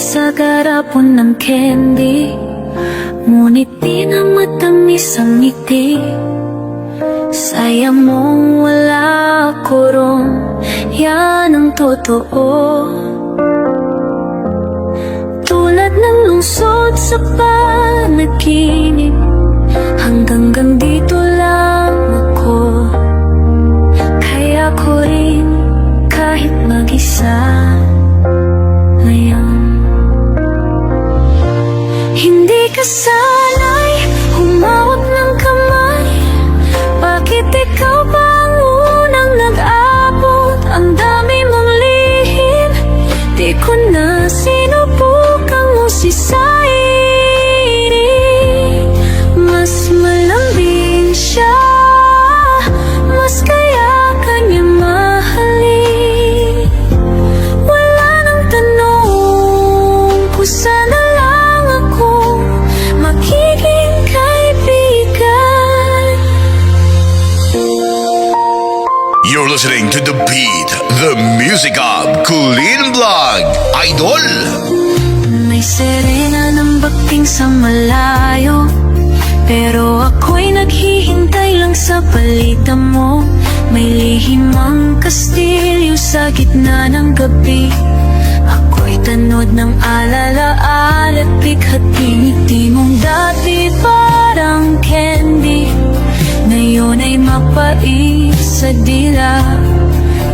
sa garapon ng candy, ngunit di na matamis ang ngiti. Saya mong wala ako ron, yan ang totoo. Tulad ng lungsod sa panaginip, hanggang dito lang ako. Kaya ko rin kahit mag-isa ngayon. Hindi ka sanay humawak ng kamay, bakit ikaw ba ang unang nag-abot? Ang dami mong lihim, di ko na sinubukang usisain. Mas malambing siya, mas kaya kanya mahalin. Wala nang tanong kung sana lang ako magiging kaibigan. You're listening to The Beat, the music of Kulin Vlog, Idol! May serena ng bakting sa malayo, pero ako'y naghihintay lang sa palitan mo. May lihim ang kastilyo sa gitna ng gabi. Ako'y tanod ng alala-ala at bighating ngiti mong dati parang candy, ngayon ay mapait sa dila.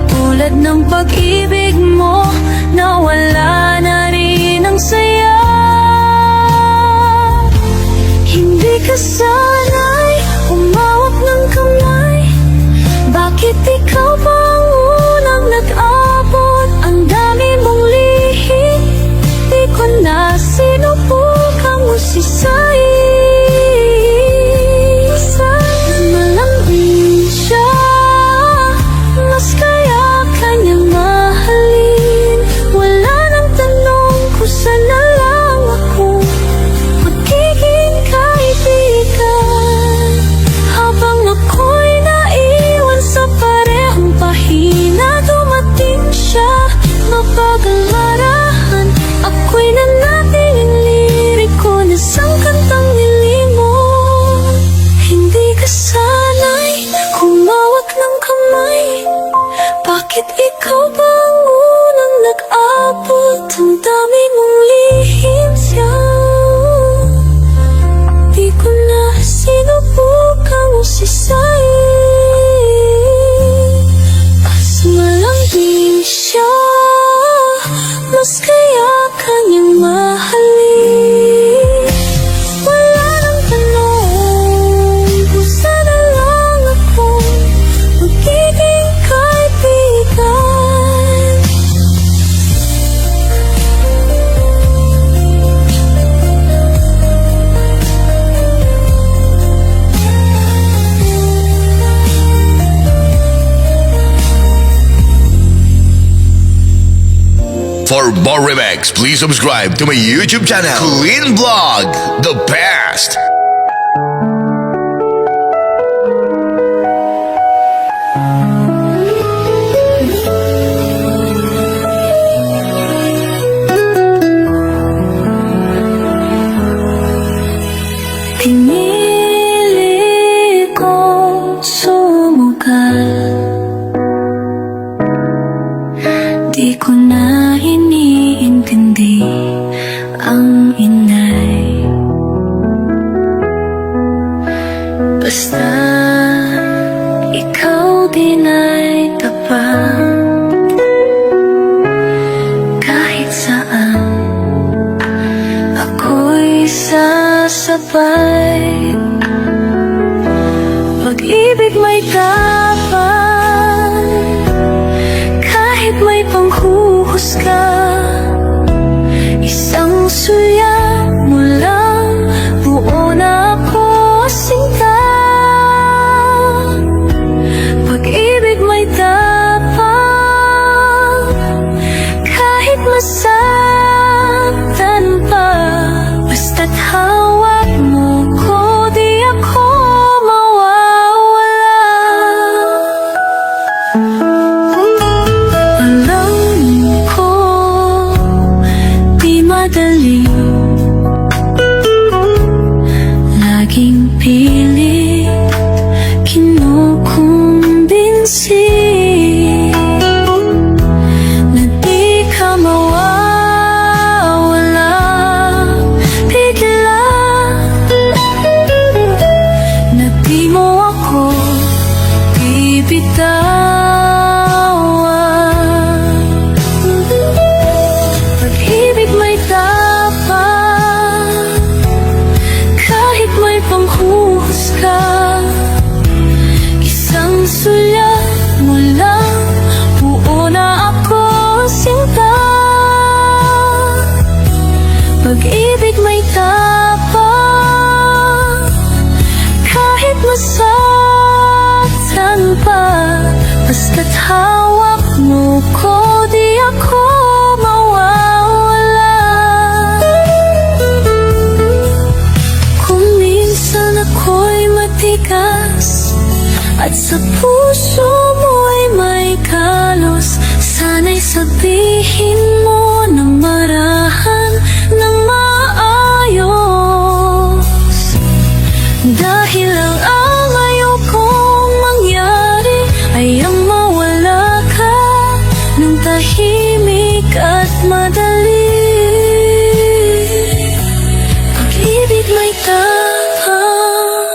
Tulad ng pag-ibig mo, nawala na rin ang saya. Hindi ka sanay humawak ng kamay, bakit ikaw ba ang unang nag-abot? Ang dami mong lihim, di ko na sinubukang usisain. Malambing siya, mas kaya kanya mahalin. Wala nang tanong kung sana lang ako magiging kaibigan. Habang ako'y naiwan sa parehong pahina, dumating siya, mabagal marahan. Ako'y nanatiling liriko na sang kantang nilimon. Hindi ka sanay humawak ng kamay, bakit ikaw ba ang unang nag-abot? Ang dami mong lihim siya, di ko na sinubukang usisain. Mas malambing siya, mas kaya kanyang mahalin. Wala nang tanong kung sana lang ako magiging kaibigan. For more remix, please subscribe to my YouTube channel, Kulin Vlog, the best! Pinili ko sumugal, di ko na iniintindi ang inay. Basta ikaw din ay tapat, kahit saan ako'y sasabay. Pag-ibig may tapat, kahit may panghuhusga. Isang suya mo lang, buo na ako sinta. Pag-ibig may tapat, kahit masaktan pa. Basta't hawak mo ko, di ako mawawala. Alam ko bibitawan. Pag-ibig may tapat, kahit may panghuhusga. Isang sulat mo lang, buo na ako sinta. Pag-ibig may tapat, kahit masaktan pa. Basta't hawak mo ko, di ako mawawala. Kung minsan ako'y matigas at sa puso mo'y may kalos, sana'y sabihin mo na marahan ng maayos. Dahil ang ayokong mangyari ay ang mawala ka ng tahimik at madali. Pag-ibig may tapat,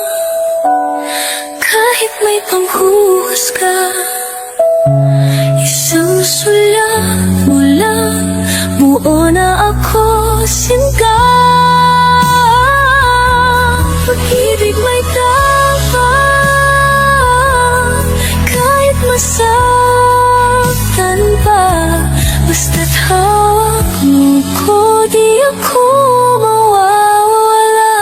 kahit may panghuhusga. Isang sulat mo lang, buo na ako sinta. Pag-ibig may tapat, kahit masaktan pa. Basta't hawak mo ko, di ako mawawala.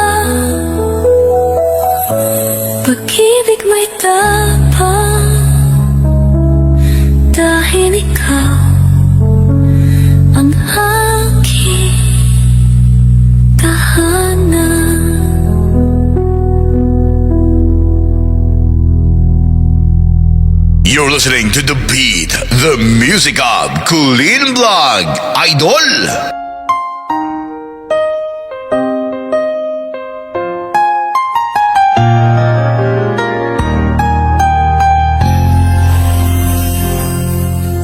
Pag-ibig may tapat, dahil ikaw ang aking tahanan. You're listening to The Beat, the music of Kulin Vlog, Idol.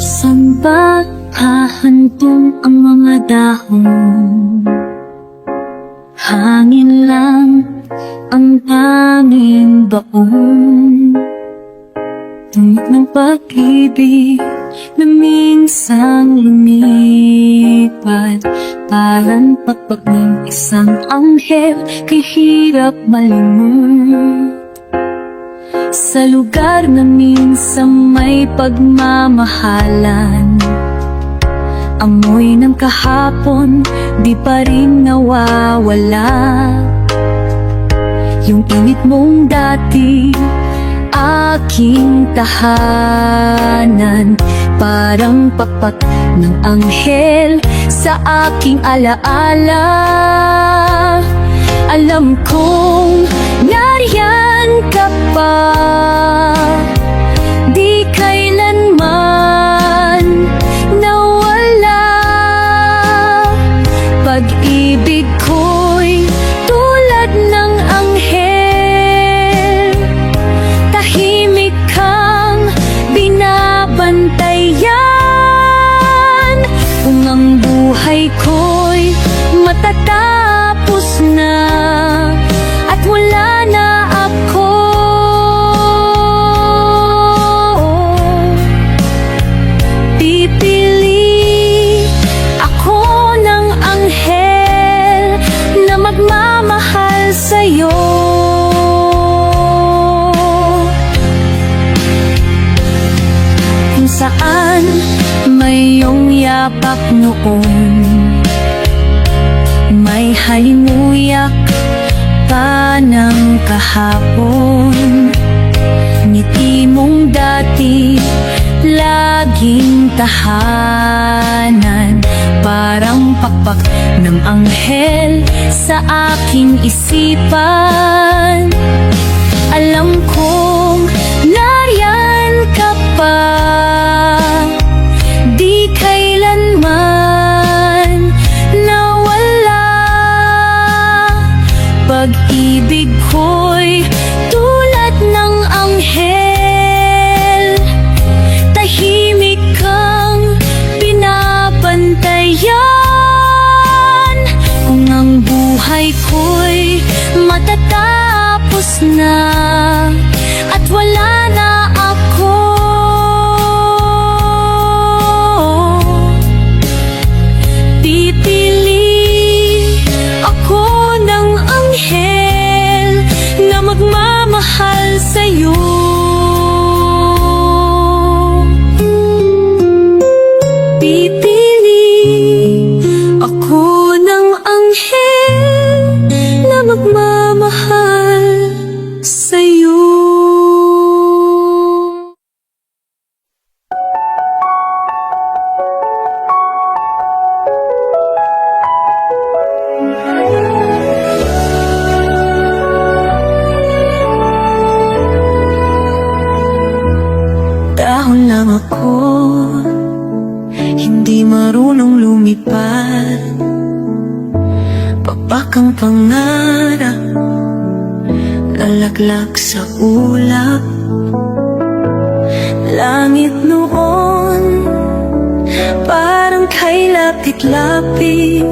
Saan ba hahantong ang mga dahon? Hangin lang ang tanging baon. Tunog ng pag-ibig na minsang lumipat, parang pagpag ng isang anghel, kay hirap malimut. Sa lugar na minsan may pagmamahalan, amoy ng kahapon di pa rin nawawala. Yung init mong dati, aking tahanan, parang pakpak ng anghel sa aking alaala. Alam kong nariyan ka pa, di kailanman nawala. Pag-ibig ko'y tulad ng anghel, tahimik kang binabantayan. Kung ang buhay ko'y matatapos na at wala na ako, pipili ako ng anghel na magmamahal sa'yo. Kung saan may iyong yapak noon, may halimuyak pa ng kahapon. Ngiti mong dati, laging tahanan, parang pakpak ng anghel sa aking isipan. Alam kong nariyan ka pa, di kailanman nawala. Pag-ibig ko'y tulad ng anghel, tahimik kang binabantayan. Kung ang buhay ko'y matatapos na at wala na ako, sa'yo. Pipili ako ng anghel na magmamahal sa'yo. Dahon lang ako, hindi marunong lumipad. Papakang pangarap, lalaglag sa ulap. Langit noon, parang kay lapit-lapit.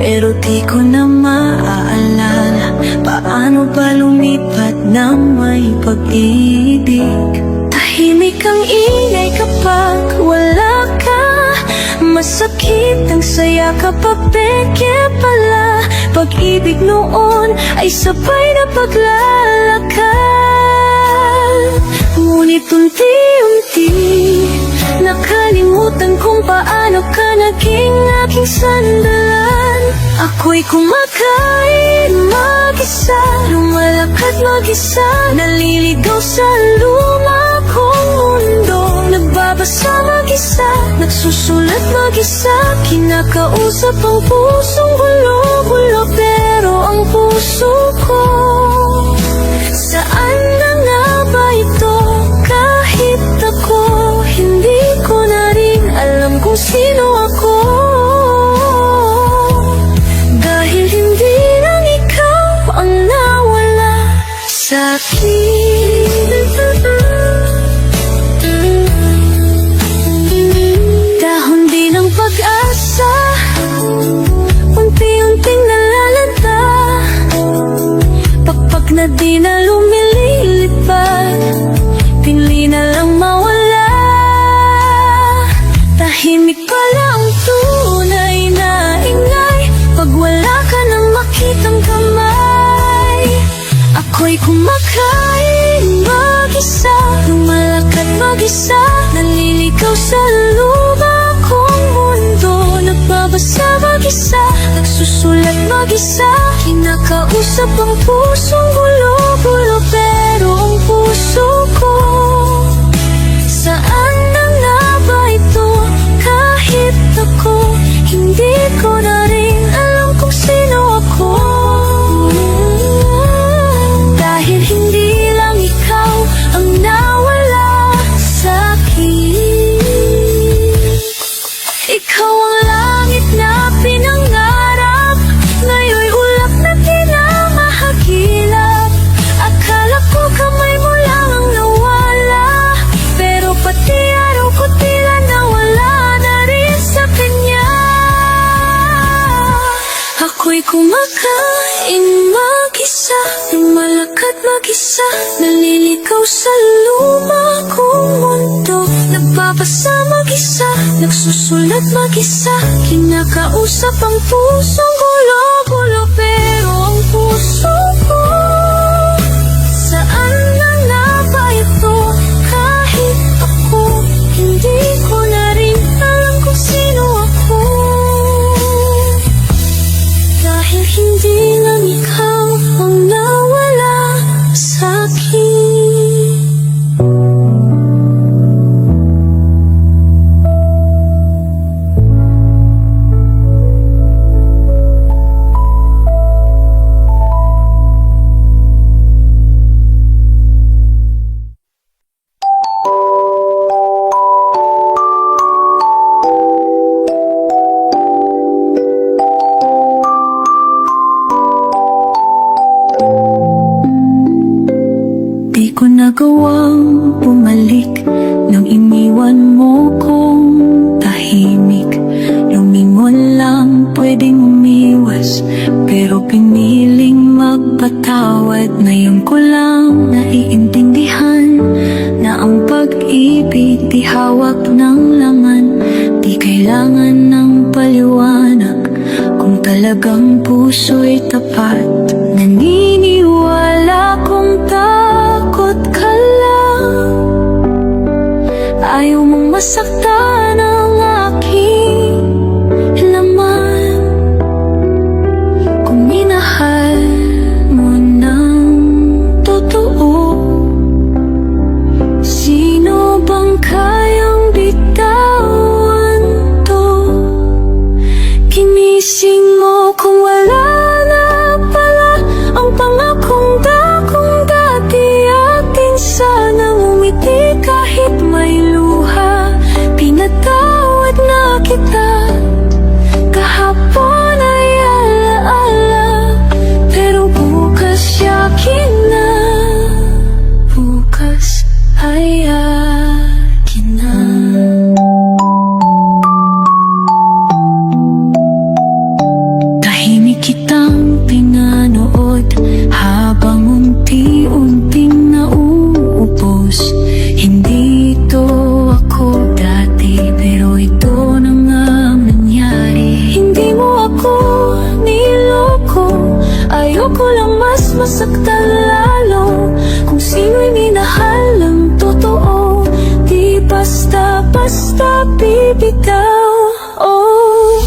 Pero di ko na maaalala paano ba lumipat ng may pag-ibig. Tahimik ang ingay kapag wala ka, masakit ang saya kapag peke pala. Pag-ibig noon ay sabay na paglalakad. Ngunit unti-unti nakalimutan kung paano ka naging aking sandalan. Ako'y kumakain mag-isa, lumalakad mag-isa, naliligaw sa luma kong mundo. Nagbabasa mag-isa, nagsusulat mag-isa, kinakausap ang pusong gulo-gulo. Pero ang puso ko, saan na nga ba ito? Kahit ako, hindi ko na rin alam kung sino ako. Dahil hindi lang ikaw ang nawala sa'kin. Dahon din ang pag-asa, unti-unting nalalanta. Pagpag na di na lumilipad, pinli na lang mawala. Tahimik pala ang tunay na ingay pag wala ka nang makitang kamay. Ako'y kumakain mag-isa, lumalakad mag-isa, naliligaw sa luma kong mundo. Nagbabasa mag-isa, nagsusulat mag-isa, kinakausap ang pusong gulo-gulo. Pero ang puso ko, saan na nga ba ito? Kahit ako, hindi ko na rin alam kung sino ako. Dahil hindi lang ikaw ang nawala sa'kin. Ikaw ang langit na pinangarap, ngayon'y ulap na tinamahagilap. Akala ko kamay mo lang ang nawala, pero pati araw ko tila nawala na rin sa kanya. Ako'y kumakain mag-isa, lumalakad mag-isa, naliligaw sa luma kong mundo. Nagbabasa mag-isa, nagsusulat mag-isa, kinakausap ang pusong gulo-gulo. Pero ang puso ko, saan na nga ba ito? Kahit ako, hindi ko na rin alam kung sino ako. Dahil hindi lang ikaw ang nawala sa'kin. Di ko nagawang bumalik nang iniwan mo kong tahimik. Lumingon lang, pwedeng umiwas, pero piniling magpatawad. Ngayon ko lang naiintindihan na ang pag-ibig di hawak ng laman. Di kailangan ng paliwanag kung talagang puso'y tapat. Naniniwala kong tapat basta bibitaw. Oh,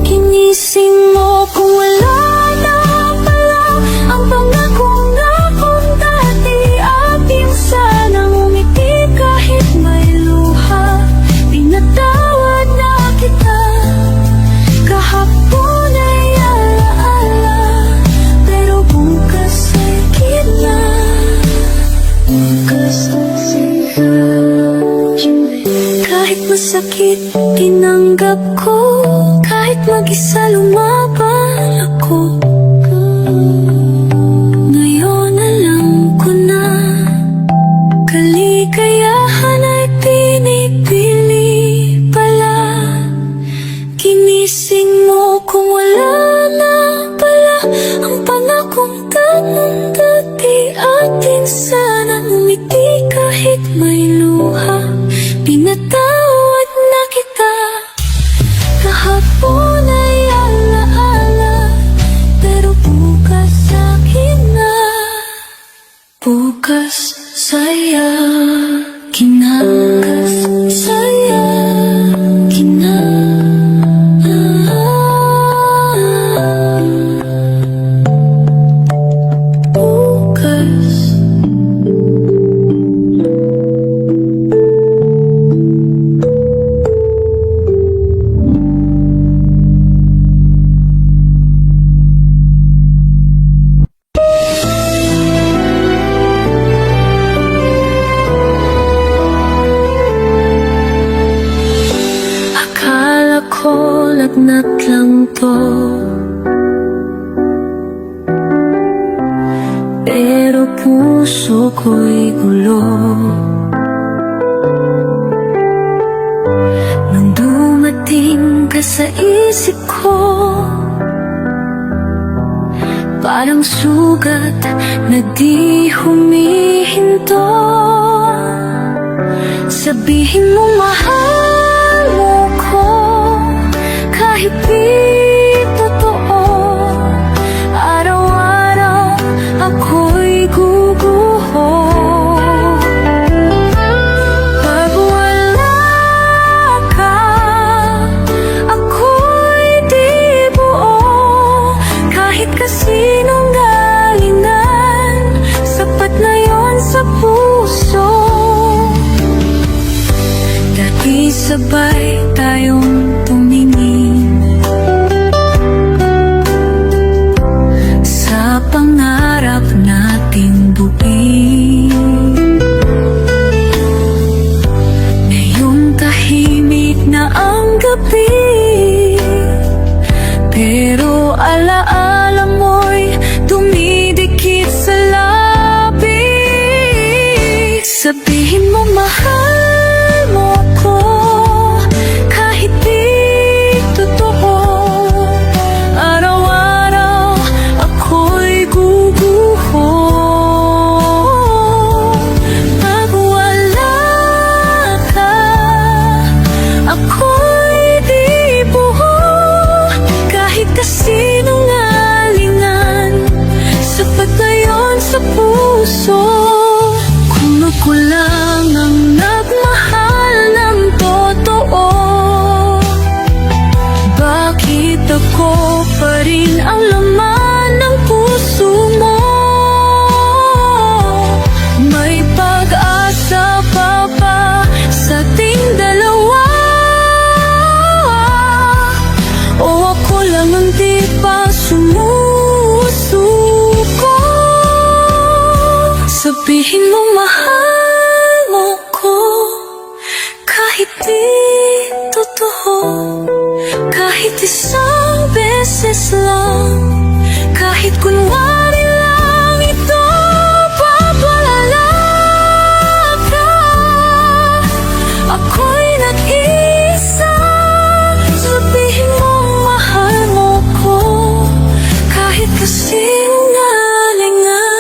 ginising mo kung wala na pala ang pangakong akong dati. Aking sanang umiti kahit may luha. Pinatawad na kita kahapon ay alaala, pero bukas ay gitna. Bukas ay kahit masakit tinanggap ko, kahit mag-isa lumaban ako. Ngayon alam ko na kaligayahan ay pinipili pala. Ginising mo kung wala na pala ang pangakong tanong dati. Atin sana umiti kahit may luha. Pinatawad na kita kahapon ay alaala, pero bukas akin na. Bukas saya kina. Bukas saya kina. Bukas. Akala ko lagnat lang to, pero puso ko'y gulo. Nung dumating ka sa isip ko, parang sugat na di humihinto. Sabihin mo mahal mo ko kahit di totoo. Araw-araw ako'y guguho. Pag wala ka, ako'y di buo. Kahit kasinungalingan, sapat na yon sa puso. Dati sabay tayong tumingin sa pangarap nating buuin. Ngayong tahimik na ang gabi, pero alaala mo'y dumidikit sa labi. Sabihin mo mahal mo ko kahit di totoo. Araw-araw ako'y guguho. Pag wala ka, ako'y di buo. Kahit kasinungalingan, sapat na yon sa puso. Kung magkulang ang nagmahal ng totoo, bakit ako pa rin ang laman ng puso mo? May pag-asa pa ba sa ating dalawa? O ako lang ang di pa sumusuko? Sabihin mo mahal mo ko kahit di totoo. Kahit isang beses lang, kahit kunwari lang ito. Pag wala ka, ako'y nag-isa. Sabihin mo mahal mo ko kahit kasinungalingan.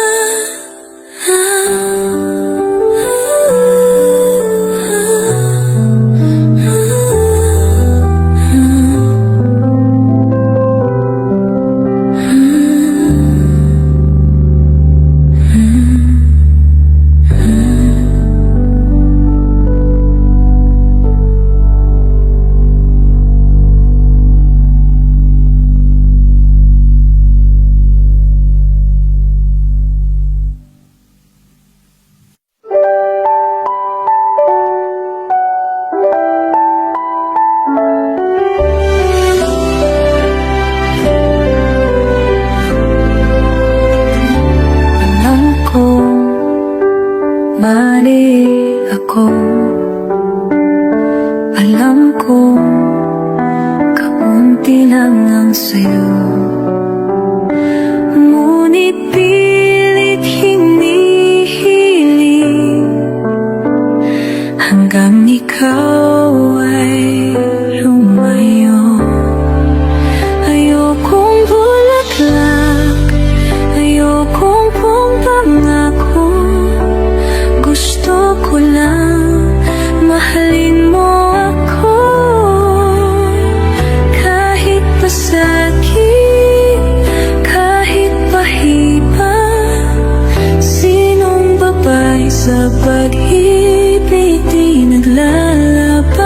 sa'yo. Ngunit pilit hinihiling hanggang ikaw ay lumayo. Ayokong bulaklak, ayokong pangako. Gusto ko lang mahalin mo ako. Kahit pasakit, kahit pahiba, sinong babae sa pag-ibig di naglalaban?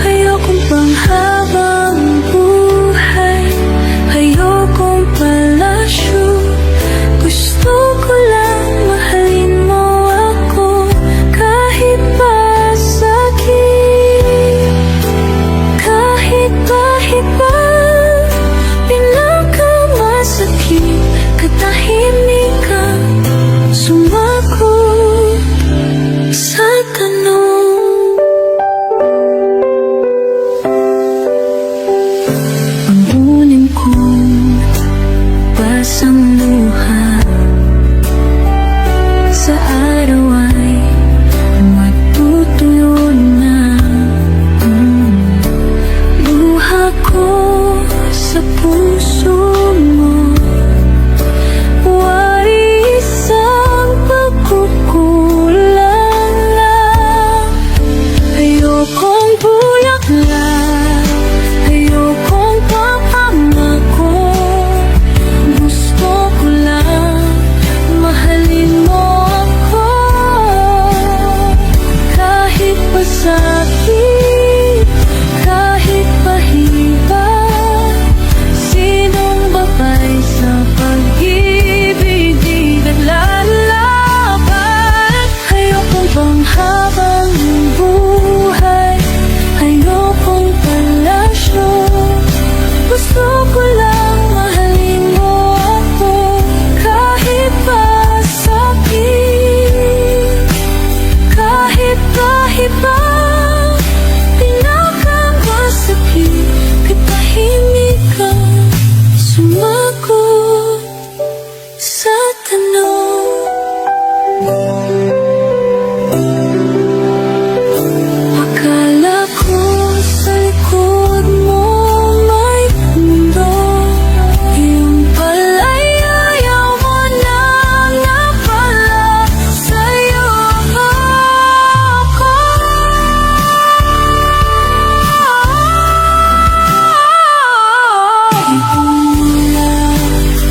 Ayokong panghabang buhay, ayokong palasyo. Gusto ko lang mahalin mo ako. Kahit pasakit, kahit pahiba, pinakamasakit, katahimikan, sumagot sa tanong. Pangunin kong basang luha, sa araw ay matutuyo na. Luha ko sa puso mo, wari isang pagkukulang lang. Ayokong bulaklak, ayokong papangako. Gusto ko lang mahalin mo ako. Kahit pasakit, kahit pahiba, sinong babae sa pag-ibig di naglalaban? Ayokong panghabang buhay, ayokong palasyo. Gusto ko lang mahalin mo ako. Kahit pasakit, kahit pahiba, pinakamasakit, katahimikan, sumagot sa tanong. Akala ko sa likod mo may mundo, yung pala'y ayaw mo na nga pala. Sa'yo ako.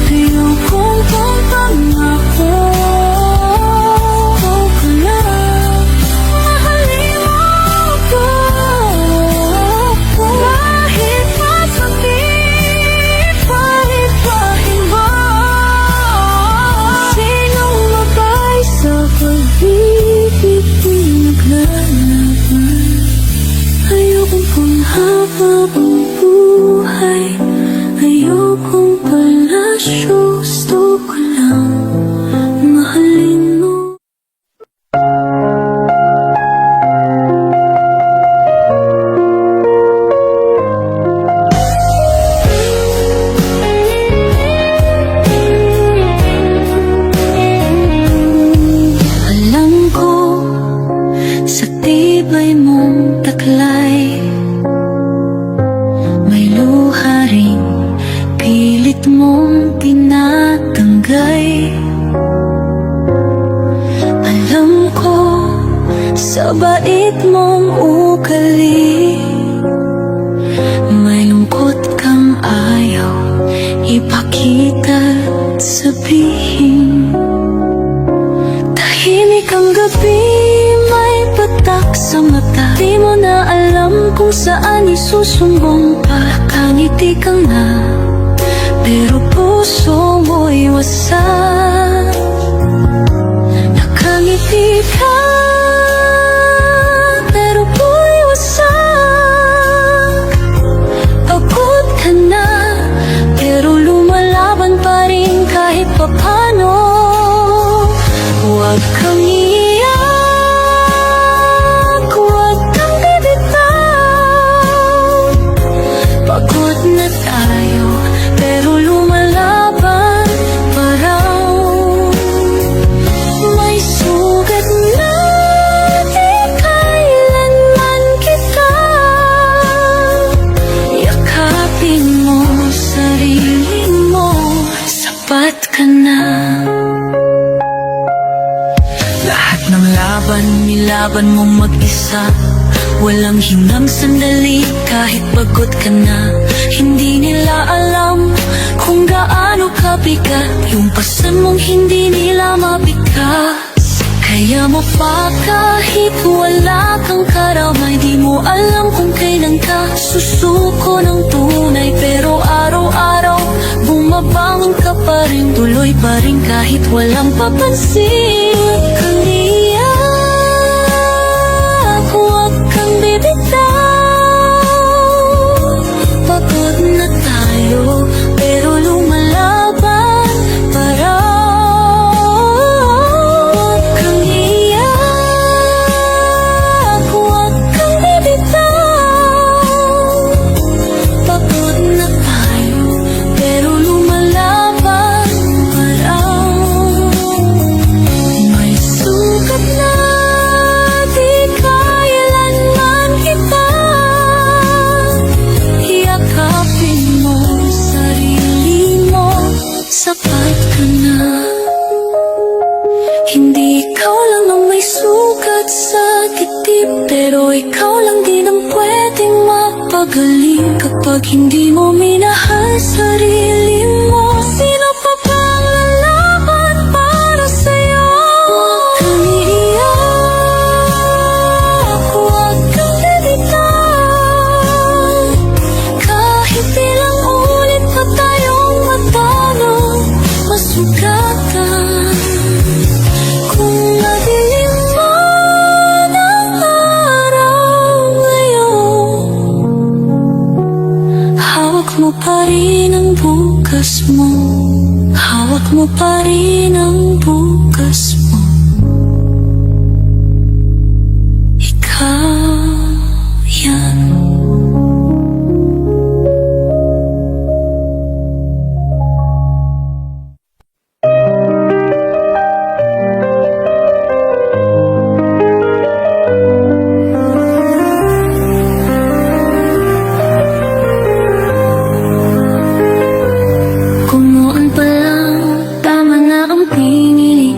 Ayokong pangako. Gusto ko lang mahalin mo ako. Kahit masakit, kahit pahiba, sinong babae sa pag-ibig di naglalaban? Ayokong panghabang buhay, ayokong palasyo. Gusto ko lang mahalin mo. Alam ko sa tibay mong taklay, may luha ring pilit mong tinatangay. Alam ko sa bait mong ugali, may lungkot kang ayaw ipakita at sabihin. Tahimik ang gabi, may patak sa mata. Di mo na alam kung saan isusumbong pa. Nakangiti ka nga, pero puso mo'y wasak. Nakangiti ka, pero puso'y wasak. Pagod ka na, pero lumalaban pa rin kahit papano. Huwag kang iiyak, huwag kang bibitaw. Pagod na tayo, ka na. Lahat ng laban, nilaban mo mag-isa. Walang hinang sandali kahit pagod ka na. Hindi nila alam kung gaano kabigat yung pasan mong hindi nila mabigkas. Kaya mo pa kahit wala kang karamay, di mo alam kung kailan ka susuko ng tunay. Pero araw-araw bumabangon ka pa rin, tuloy pa rin kahit walang papansin. Kang iyak, huwag kang bibitaw. Pagod na tayo pero lumalaban para. Huwag kang iyak, huwag kang bibitaw. Pagod na tayo pero lumalaban para. May sugat na di kailanman kita. Yakapin mo sarili mo, sapat ka na. Hindi ikaw lang ang may sugat sa dibdib, pero ikaw lang din ang pwedeng mapagaling. Kapag hindi mo minahal sarili mo, sino pa bang lalaban para sa'yo? Huwag kang iiyak, huwag kang bibitaw. Kahit ilang ulit pa tayong matalo, masugatan. Kung madilim man ang araw ngayon, hawak mo pa rin ang bukas mo. Hawak mo pa rin ang bukas mo. Ikaw yan. Kung noon pa lang tama na ang pinili,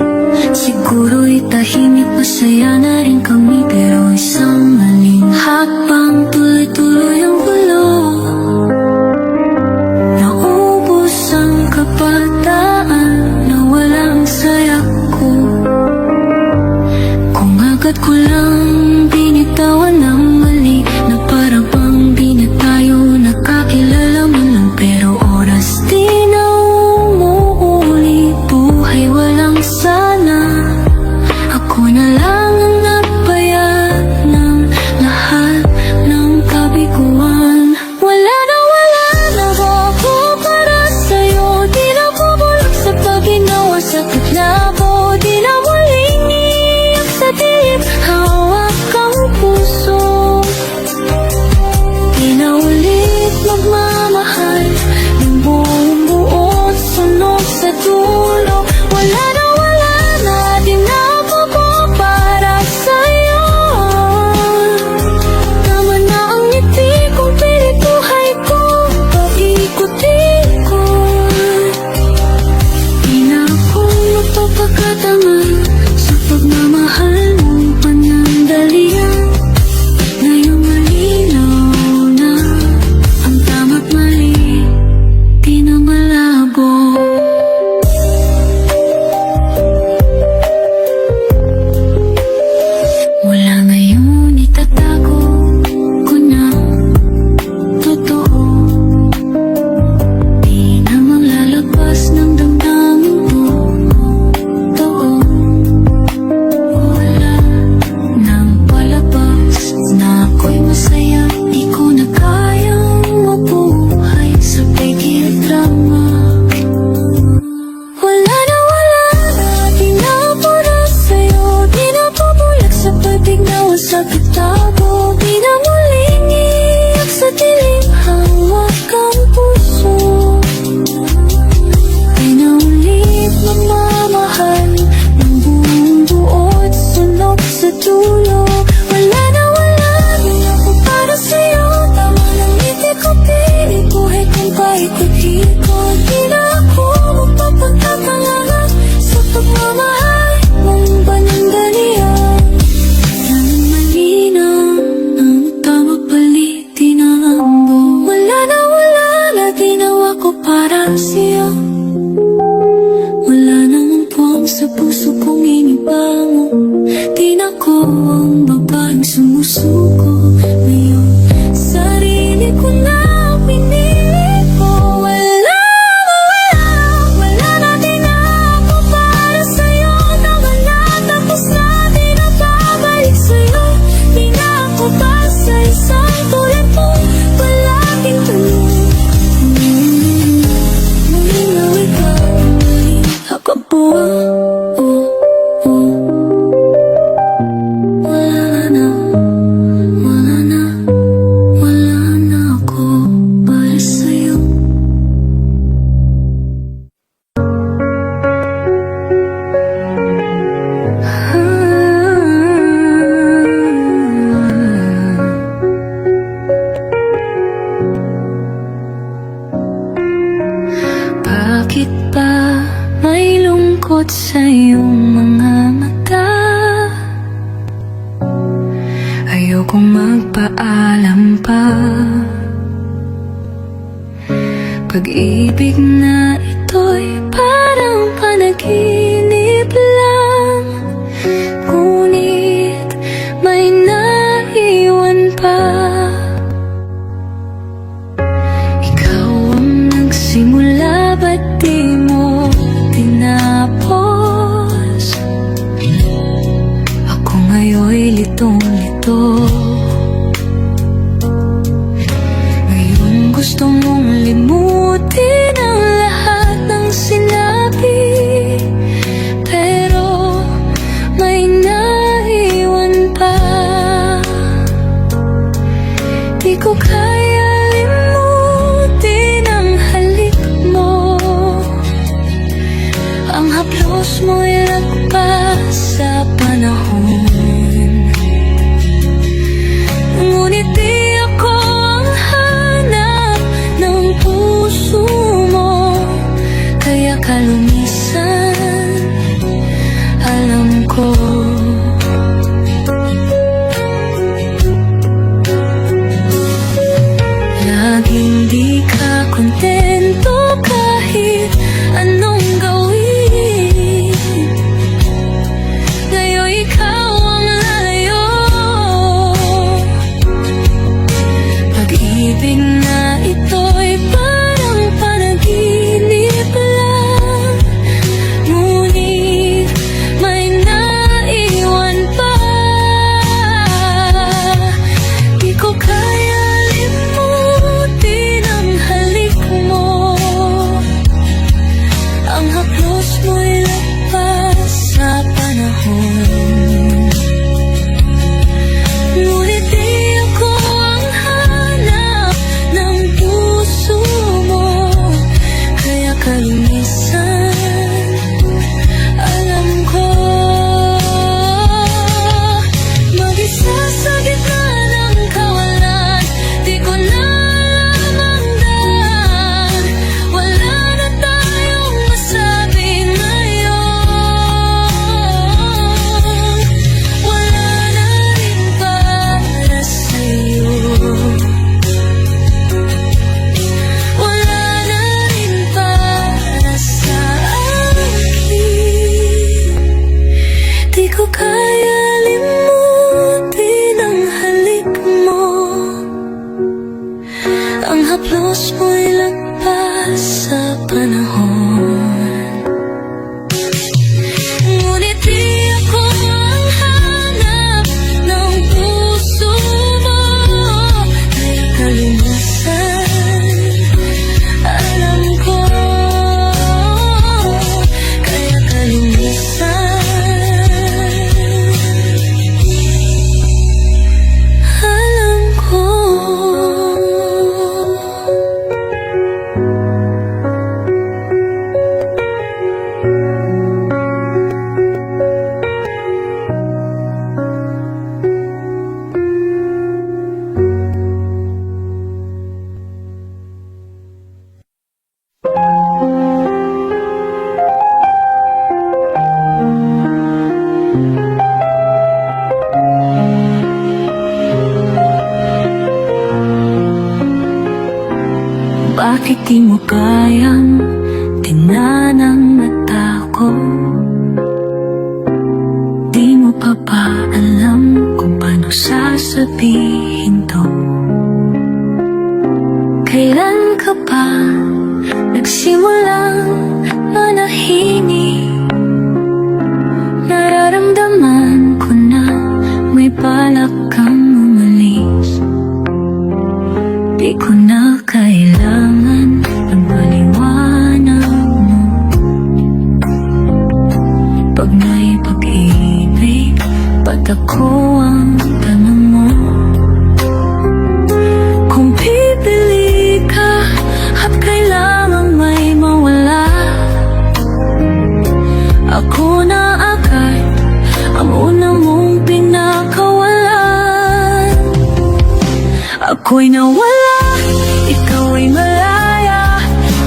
sa puso kong inibango. Di na ko ang babaeng sumusuko. Ngayon, sarili ko na pinili ko. Wala na din ako para sa'yo. Tama na, tapos na, di na babalik sa'yo. Di na ako basta isang tulad mo. Palaging tanong, muling na ikaw, muling ako po. Wala na ako para sa'yo. Bakit ba may lungkot sa iyong mga mata? Ayokong magpaalam pa. Pag-ibig na ito'y parang panaginip lang. Ngunit may naiwan pa. Ikaw ang nagsimula, ba't di mo tinapos? Ako ngayon'y litong-lito. Ngayon gusto mong limutin ang lahat ng sinabi, pero may naiwan pa. Di ko kaya limutin ang halik mo. Ang haplos mo'y lagpas sa panahon. Ngunit di ako ang hanap ng puso mo. Kaya kalumisan, alam ko. Laging di ka kontento kahit anong gawin. Ngayon ikaw ang lalayo. Pag-ibig na ito'y parang panaginip lang. Ngunit may naiwan pa. Di ko kaya limutin ang halik mo. Ang haplos mo'y lagpas sa panahon. Ngunit di ako ang hanap ng puso mo. Kaya kalumisan, alam ko. Mag-isa sa gitna ng kawalan, di ko na alam ang daan. Wala na tayong masabi ngayon. Wala na rin para sa'yo. Wala na rin para sa akin. Di ko kaya limutin ang halik mo. Ang haplos mo'y lagpas sa panahon. Ngunit di ako ang hanap ng puso mo. Kaya kalumisan, alam ko. Kaya kalumisan, alam ko. Bakit di mo kayang tinanang mata ko? kong sasabihin to. Kailan ka pa nagsimulang manahimik? Nararamdaman ko na may balak kang umalis. Di ko na kailangan ng paliwanag mo. Pag may pag-ibig, ba't ako ang tanong mo? Kung pipili ka at kailangan may mawala, ako na agad ang una mong pinakawalan. Ako'y nawala, ikaw ay malaya.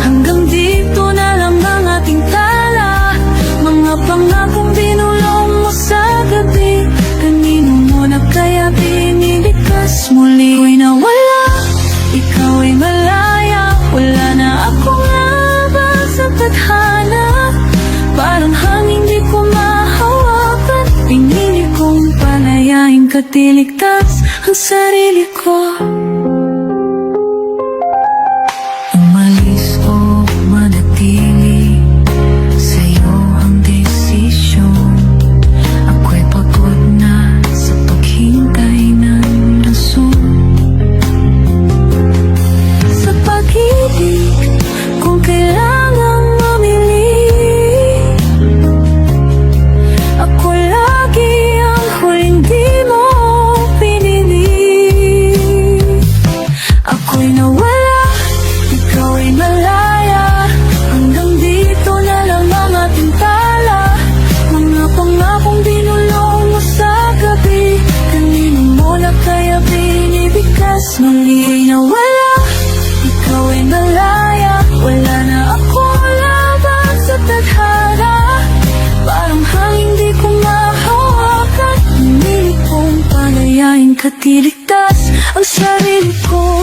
Hanggang dito na lang ang ating tala. Mga pangakong binulong mo sa gabi, kanino mo na kaya binilikas muli? Ako'y nawala, ikaw ay malaya. Wala na akong laban sa tadhana. Parang hangin di ko mahawakan. Pinili kong palayain ka, tiligtas ang sarili ko. Umalis o manatili, sa'yo ang desisyon. Ako'y pagod na sa paghintay ng rason. Sa pag-ibig, kung kailangang mamili, ako lagi ang huling di mo pinili. Ako'y nawala, ikaw ay malaya. Hanggang dito na lang ang ating tala. Mga pangakong binulong mo sa gabi, kanino mo na kaya binibigkas muli? Ako'y nawala, ikaw ay malaya. Wala na akong laban sa tadhana. Parang hangin di ko mahawakan. Pinili kong palayain ka, tiligtas ang sarili ko.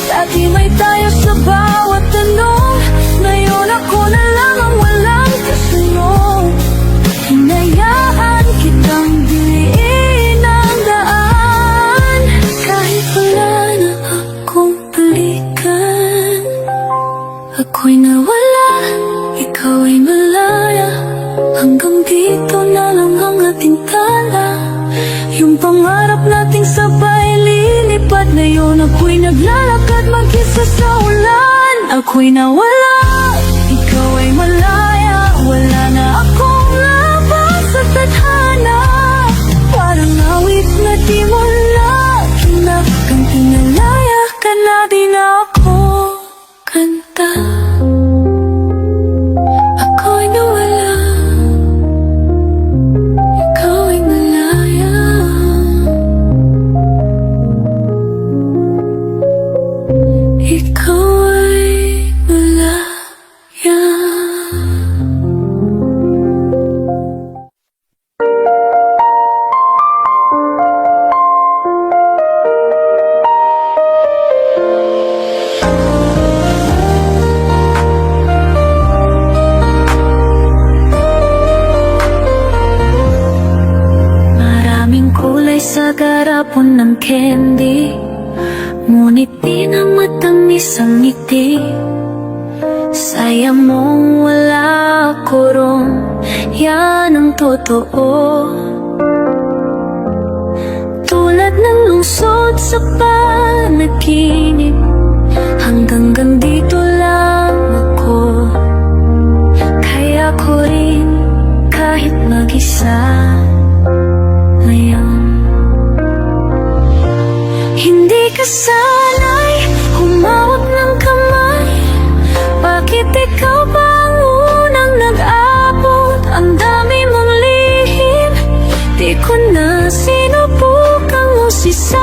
Dati may tayo sa bawat tanong, ngayon ako na lang ang walang kasunod. Hinayaan kitang diliin ang daan, kahit wala na akong balikan. Ako'y nawala, ikaw ay malaya. Hanggang dito na lang ang ating tala. Yung pangarap nating sabay lilipad, ngayon ako'y naglalakad mag-isa sa ulan. Ako'y nawala, ikaw ay malaya. Wala na akong laban sa tadhana. Parang awit na di mo lagi na kang pinalaya ka na din ako kanta. Ako'y nawala, ikaw ay malaya. Ikaw ay malaya. Maraming kulay sa garapon ng candy, ngunit di na matamis ang ngiti. Saya mong wala ako ron, yan ang totoo. Tulad ng lungsod sa panaginip, hanggang dito lang ako. Kaya ko rin kahit mag-isa ngayon. Hindi ka sanay humawak ng kamay. Bakit ikaw ba ang unang nag-abot? Ang dami mong lihim, di ko na sinubukang usisain.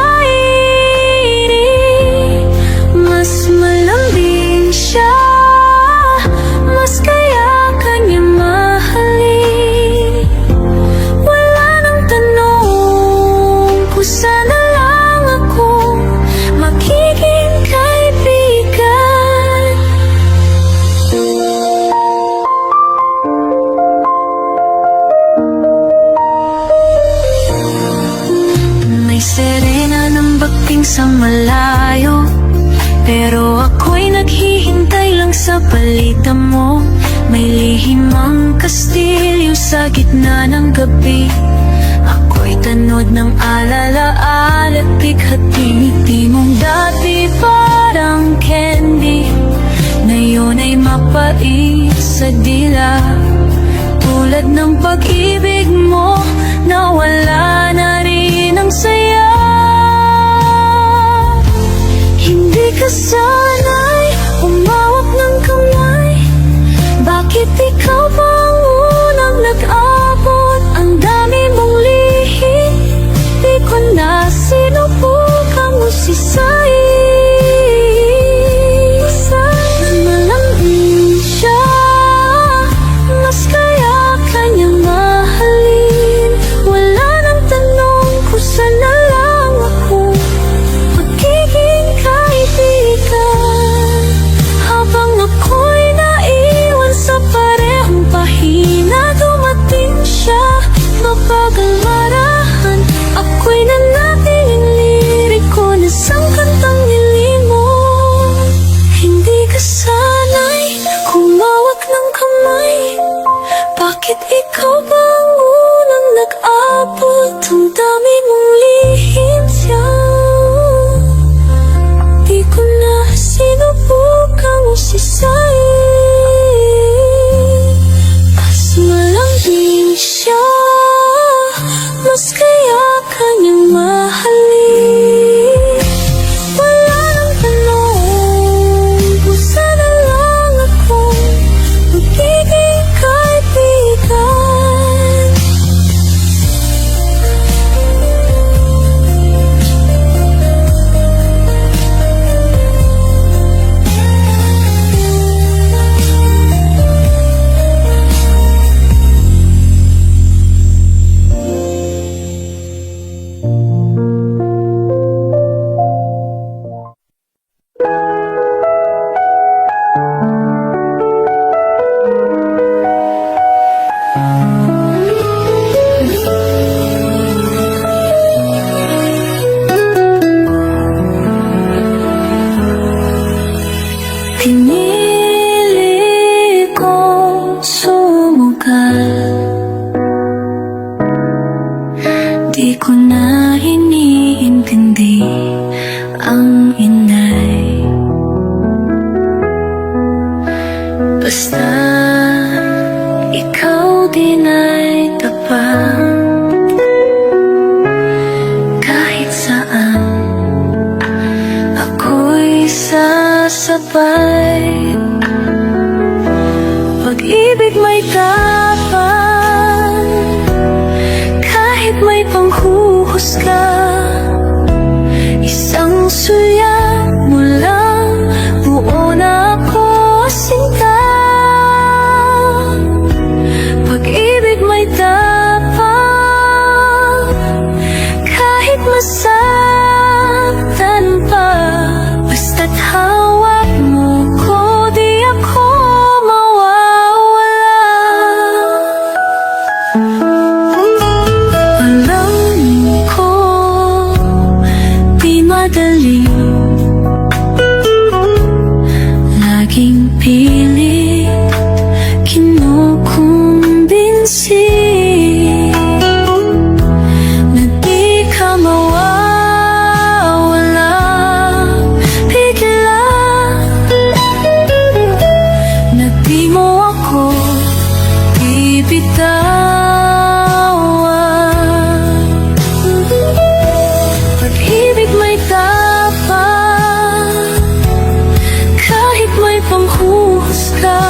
Mas malambing sa malayo, pero ako'y naghihintay lang sa balita mo. May lihim ang kastilyo sa gitna ng gabi. Ako'y tanod ng alala-ala at pighati-ngiti mong dati parang candy. Ngayon ay mapait sa dila, tulad ng pag-ibig mo na wala na rin ang saya. Hindi ka sana'y umawak ng kamay. Bakit ikaw pa ang unang nag-abot? Ang dami mong lihim, di ko na sinubukang usisay. Malambing siya, mas kaya kanyang mahalin. Wala nang tanong kung saan na lang ako magiging kaibigan. Habang ako'y naiwan sa parehong pahina, dumating siya, mabagal marahan. Ako'y nanatiling liriko na sang kantang nilimo. Hindi ka sana'y kumawak ng kamay. Bakit ikaw ba ang unang nag-abot? Ang dami mong lihim siya, di ko na sinubukang usisay. Mas malambing siya, mas kaya kanyang mahalin. Wala nang tanong kung saan na lang ako magiging kaibigan. Pinili ko sumugal, di ko na iniintindi ang inay. Basta ikaw din ay tapat kahit saan. Ako'y sasabay. Pag-ibig may tapan, kahit may panghuhusga. Isang sulyap mo lang, buo na ako sinta. Pag-ibig may tapan, kahit masaktan pa. Basta't hawak mo ko, di ako mawawala. Alam ko, di madali, laging pilit kinukumbinsi na di ka mawawala bigla, na di mo ako bibitawan. Pag-ibig may tapan, kahit may panghuhusga.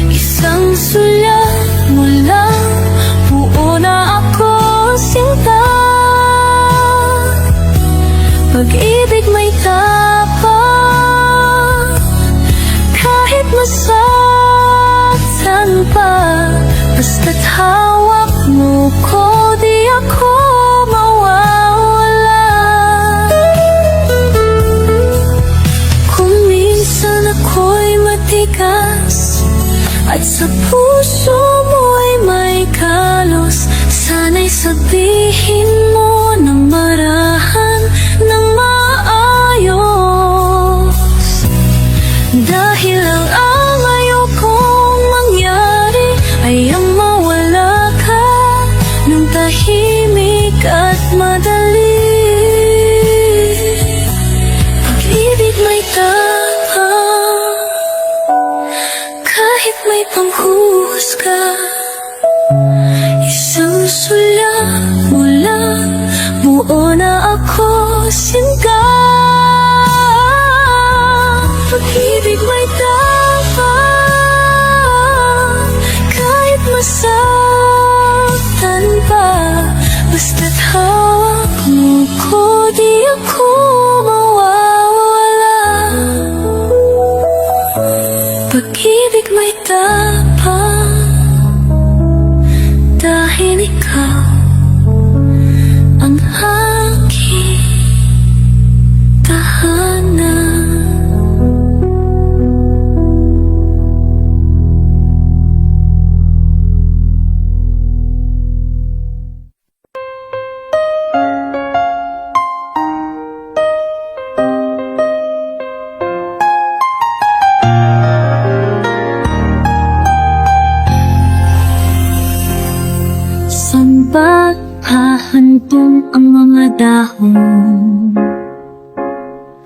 Isang sulyap mo lang, buo na ako sinta. Pag-ibig may tapan, kahit masaktan pa. Basta't hawak mo ko, di ako mawawala. Kung minsan ako'y matigas at sa puso mo'y may kalos, sana'y sabihin mo na marahan may panghuhusga. Isang sulat mo lang, buo na ako sinta. Pag-ibig may tapat, kahit masaktan pa. Basta't hawak mo ko, di ako mawawala. Pag-ibig may tapat, dahil ikaw ang aking tahanan. Saan ba hahantong ang mga dahon?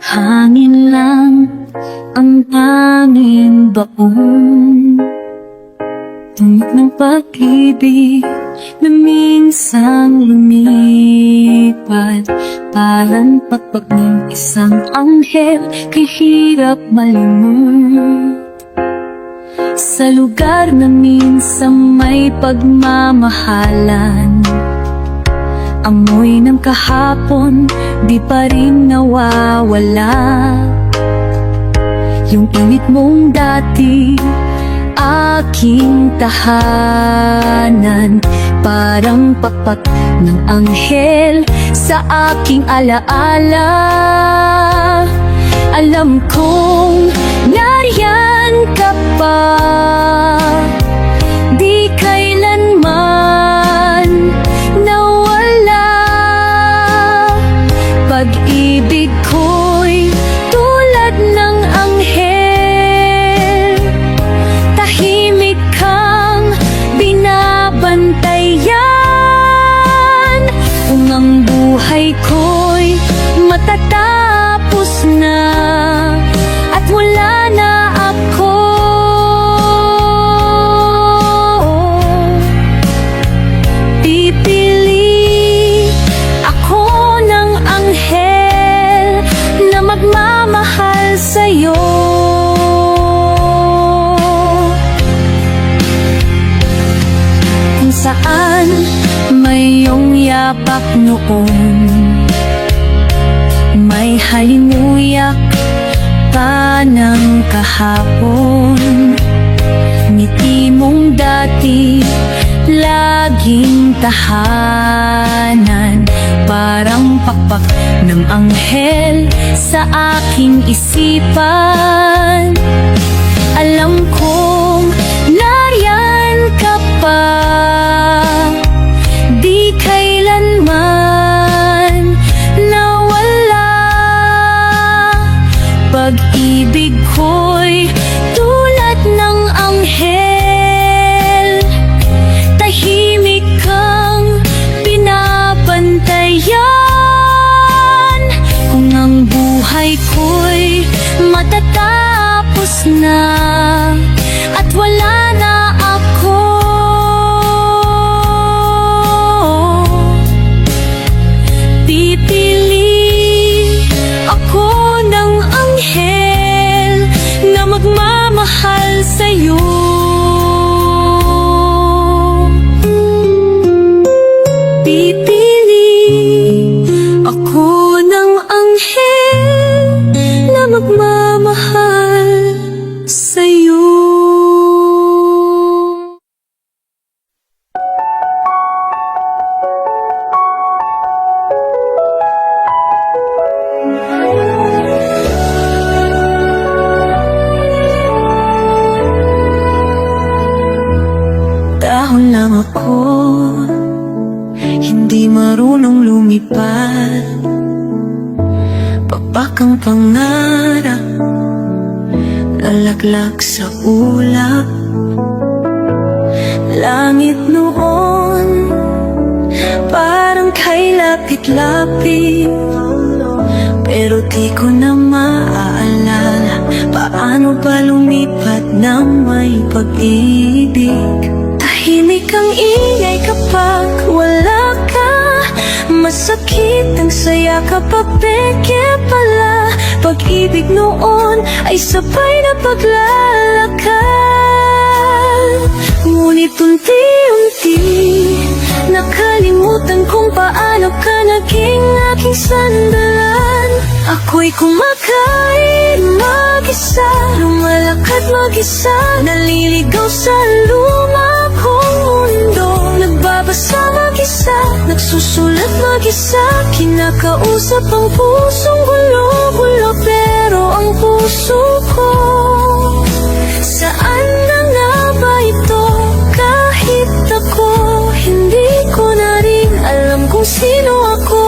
Hangin lang ang tanging baon. Tungkol ng pag-ibig na minsang lumipat, parang pagpag ng isang anghel, kay hirap malimot. Sa lugar na minsan may pagmamahalan, amoy ng kahapon di pa rin nawawala. Yung init mong dati, aking tahanan, parang pakpak ng anghel sa aking alaala. Alam kong nariyan ka pa, di kailanman nawala. Pag-ibig ko'y tulad ng anghel, tahimik kang binabantayan. Kung ang buhay ko'y matatapos na at wala na ako, pipili ako ng anghel na magmamahal sa'yo. Kung saan may iyong yapak noon, may halimuyak pa ng kahapon. Ngiti mong dati, laging tahanan, parang pakpak ng anghel sa aking isipan. Alam kong nariyan ka pa, di kailanman nawala. Pag-ibig ko'y tulad ng anghel, tahimik kang binabantayan. Kung ang buhay ko'y matatapos na at wala na ako, pipili ako ng anghel na magmamahal sa'yo. Pipili ako ng anghel na magmamahal sa'yo. Dahon lang ako, hindi marunong lumipad. Pakpak ang pangarap, nalaglag sa ulap. Langit noon, parang kay lapit-lapit, pero di ko na maaalala paano ba lumipat na may pag-ibig. Tahimik ang ingay kapag wala ka, masakit ang saya kapag peke pala. Pag-ibig noon ay sabay na paglalakad, ngunit unti-unti nakalimutan kung paano ka naging aking sandalan. Ako'y kumakain mag-isa, lumalakad mag-isa, naliligaw sa luma kong mundo. Nagbabasa mag-isa, nagsusulat mag-isa, kinakausap ang pusong gulo-gulo. Pero ang puso ko, saan na nga ba ito? Kahit ako, hindi ko na rin alam kung sino ako.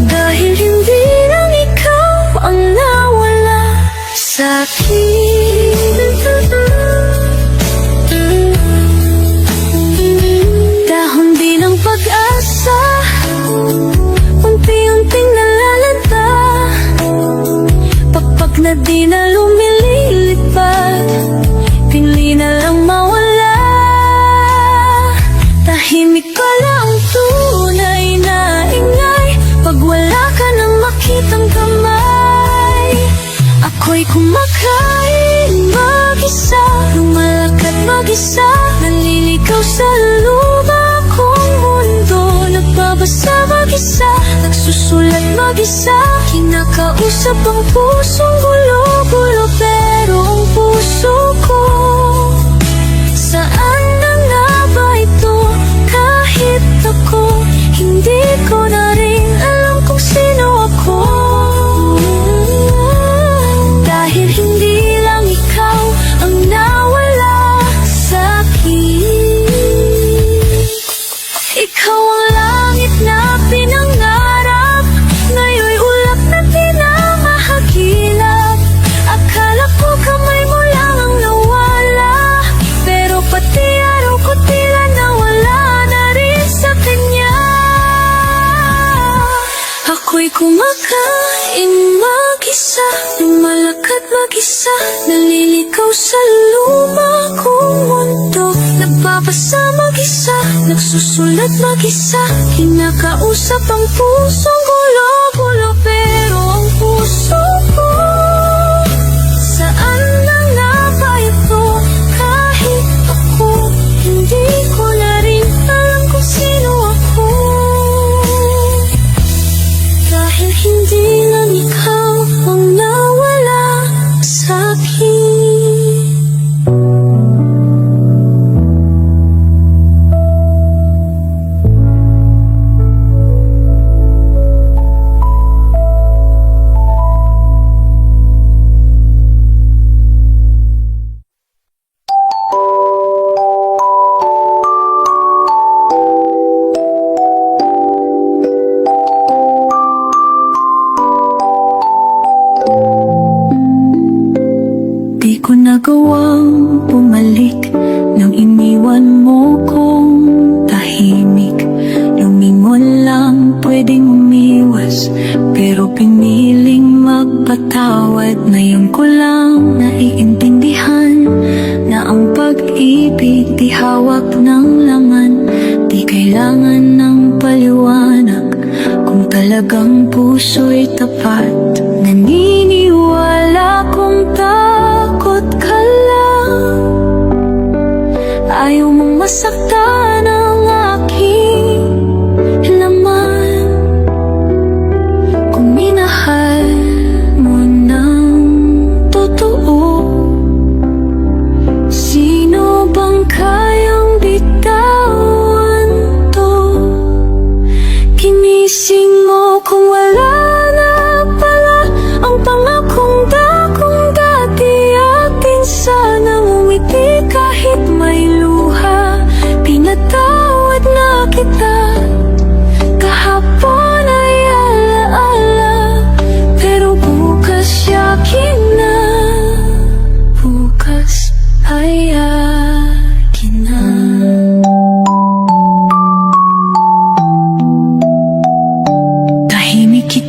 Dahil hindi lang ikaw ang nawala sa'kin. Dahon din ang pag-asa, unti-unting nalalanta, pakpak na di na lumilipad, pinli na lang mawala. Tahimik pala ang tunay na ingay pag wala ka nang makitang kamay. Ako'y kumakain mag-isa, lumalakad mag-isa, naliligaw sa luma kong mundo. Nagbabasa mag-isa, nagsusulat mag-isa, kinakausap ang pusong gulo-gulo. Pero ang puso ko, saan na nga ba ito? Kahit ako, hindi ko na rin alam kung sino ako. Dahil hindi lang ikaw ang nawala sa'kin. Ikaw ang langit na pinangarap, ngayon'y ulap na di na mahagilap. Akala ko kamay mo lang ang nawala, pero pati araw ko tila nawala na rin sa kanya. Ako'y kumakain mag-isa, lumalakad mag-isa, naliligaw sa luma kong mundo. Nagbabasa mag-isa, nagsusulat mag-isa, kinakausap ang pusong gulo-gulo. Pero ang puso ko, saan na nga ba ito? Kahit ako, hindi ko na rin alam kung sino ako. Dahil hindi lang ikaw ang nawala sa'kin. Di ko nagawang bumalik nang iniwan mo kong tahimik. Lumingon lang, pwedeng umiwas, pero piniling magpatawad. Ngayon ko lang naiintindihan na ang pag-ibig di hawak ng laman, di kailangan ng paliwanag kung talagang puso'y tapat. Naniniwala kong takot ka lang, ayaw mong masaktan ang aking laman. Kung minahal mo ng totoo, sino bang kayang bitawan to? Ginising mo kung wala na pala ang pangakong dakong dati. Akin sana ngumiti kahit may luha, pinatawad na kita. Kahapon ay alaala, pero bukas yakin na. Bukas ay akin na. Tahimik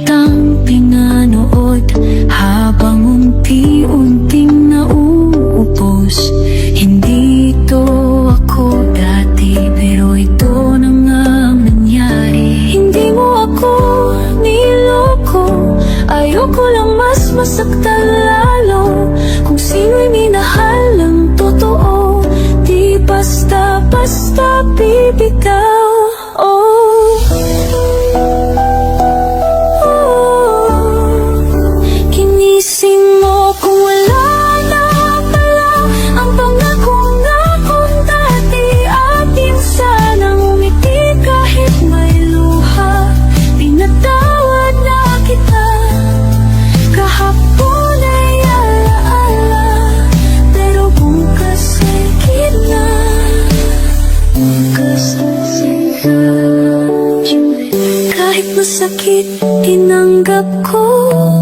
sakit tinanggap ko,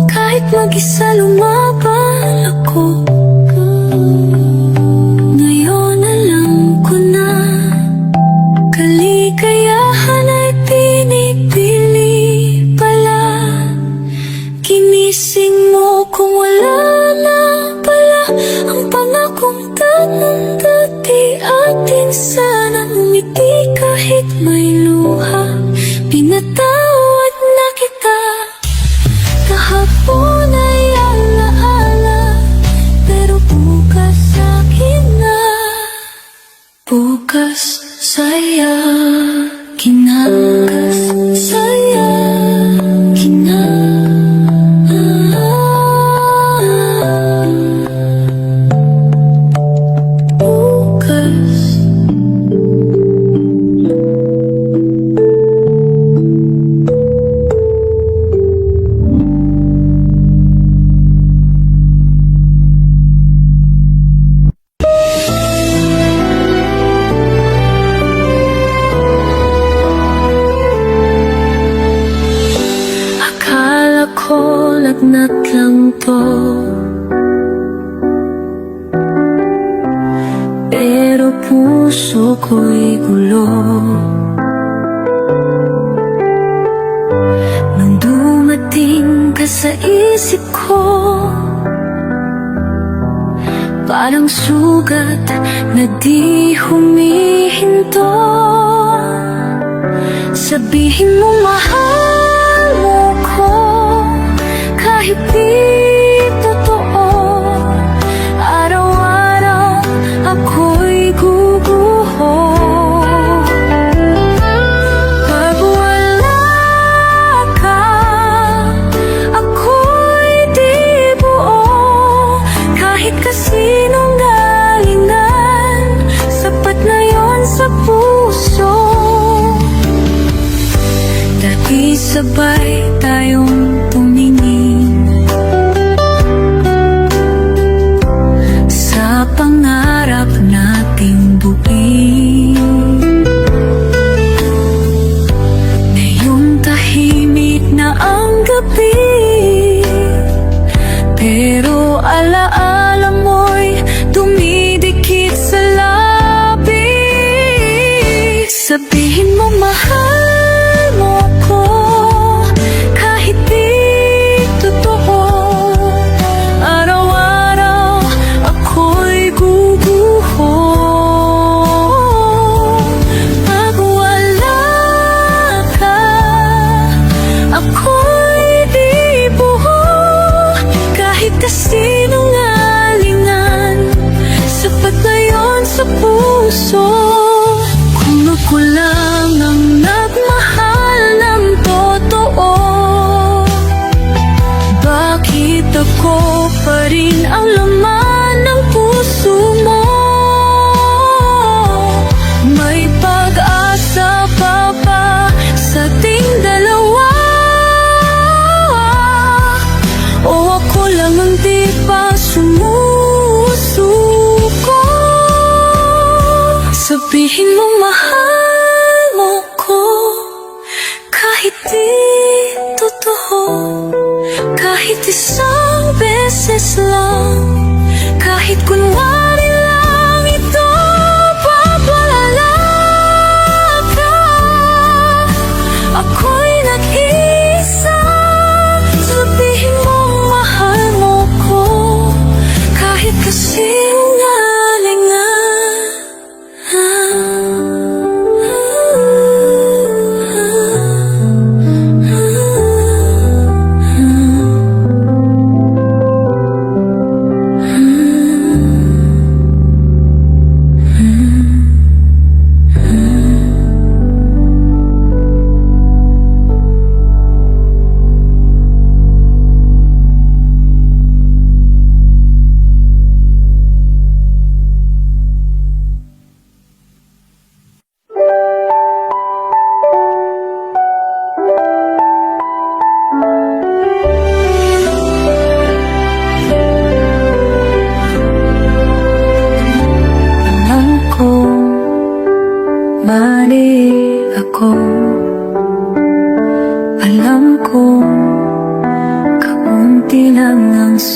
kahit mag-isa lumaban ako. Ngayon alam ko na, kaligayahan ay pinipili pala. Ginising mo kung wala na pala ang pangakong tanong dati atin. Sana umiti kahit may luha, pinatawad na kita. Kahapon ay alaala, pero bukas akin na. Bukas saya kina, bukas saya kina. Bukas. Akala ko lagnat lang to, pero puso ko'y gulo. Nung dumating ka sa isip ko, parang sugat na di humihinto. Sabihin mo mahal mo ko, kahit di totoo. Araw-araw ako'y guguho. Pag wala ka, ako'y di buo. Kahit kasinungalingan, sapat na yon sa puso. Dati sabay tayong tumingin sa pangarap nating buuin. Ngayon tahimik na ang gabi, pero alaala mo'y dumidikit sa labi. Sabihin mo mahal mo ko, kahit di totoo. Araw-araw ako'y guguho. Pag wala ka, ako'y di buo. Kahit kasinungalingan, sapat na yon sa puso. Kung ako lang ang nagmahal ng totoo, bakit ako pa rin ang laman ng puso mo? May pag-asa pa ba sa ating dalawa? O ako lang ang di pa sumusuko? Sa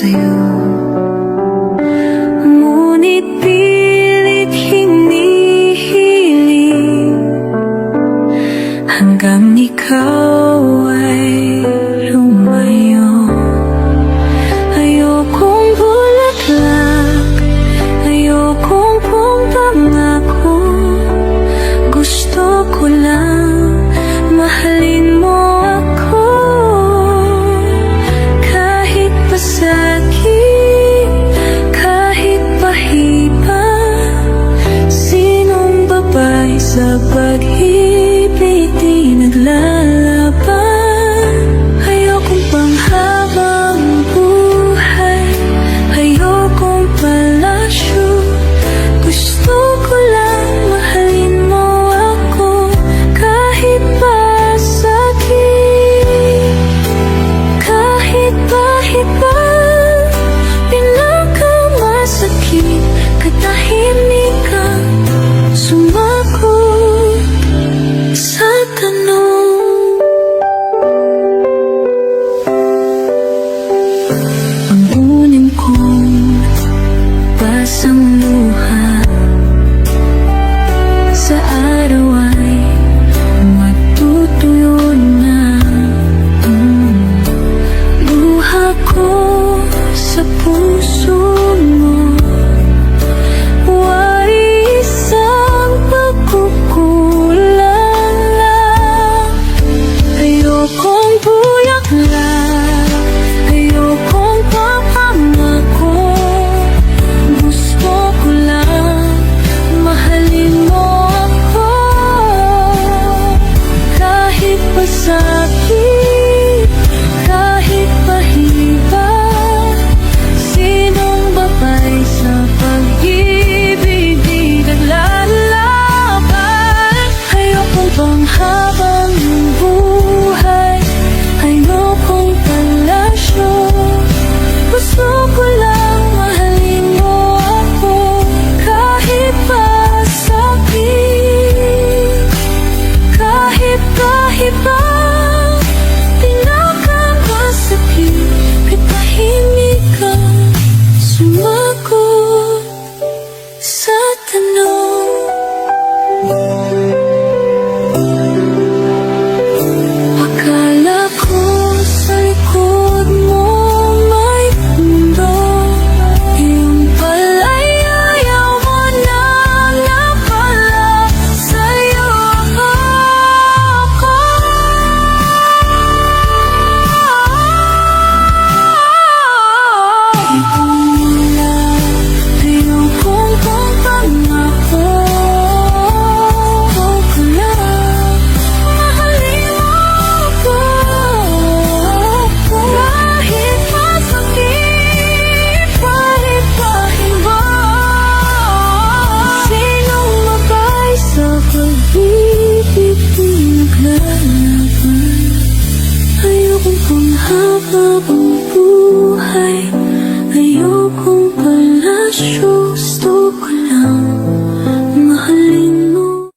sa'yo. Ngunit pilit hinihiling hanggang ikaw ay lumayo. Ayokong bulaklak, ayokong pangako. Gusto ko lang mahalin mo ako. Kahit pasakit, kahit pahiba, sinong babae sa pag-ibig di naglalaban? Ayokong panghabang buhay, ayokong palasyo. Gusto ko lang mahalin mo ako. Kahit pasakit, kahit pahiba, pinakamasakit, katahimikan, sumagot sa tanong. Panggunin kong basang luha, sa araw ay matutuyo na. Luha ko sa puso mo, wari isang pagkukulang lang. Ayokong bulaklak, ayokong papangako. Gusto ko lang mahalin mo ako. Kahit pasakit, kahit pahiba, sinong babae sa pag-ibig di naglalaban? Ayokong panghabang buhay, ayokong palasyo. Gusto ko lang mahalin mo ako. Kahit pasakit, kahit pahiba, pinakamasakit, katahimikan, sumagot sa tanong. Akala ko sa likod mo may mundo, yung pala'y ayaw mo na pala. Sa'yo ako. Ayokong pangako. Ko lang mahalin mo ako. Kahit masakit, kahit pahiba, sinong mabay sa pag-ibig di naglalaban? Ayokong panghabang buhay, ayokong palasyo. Gusto ko lang mahalin mo.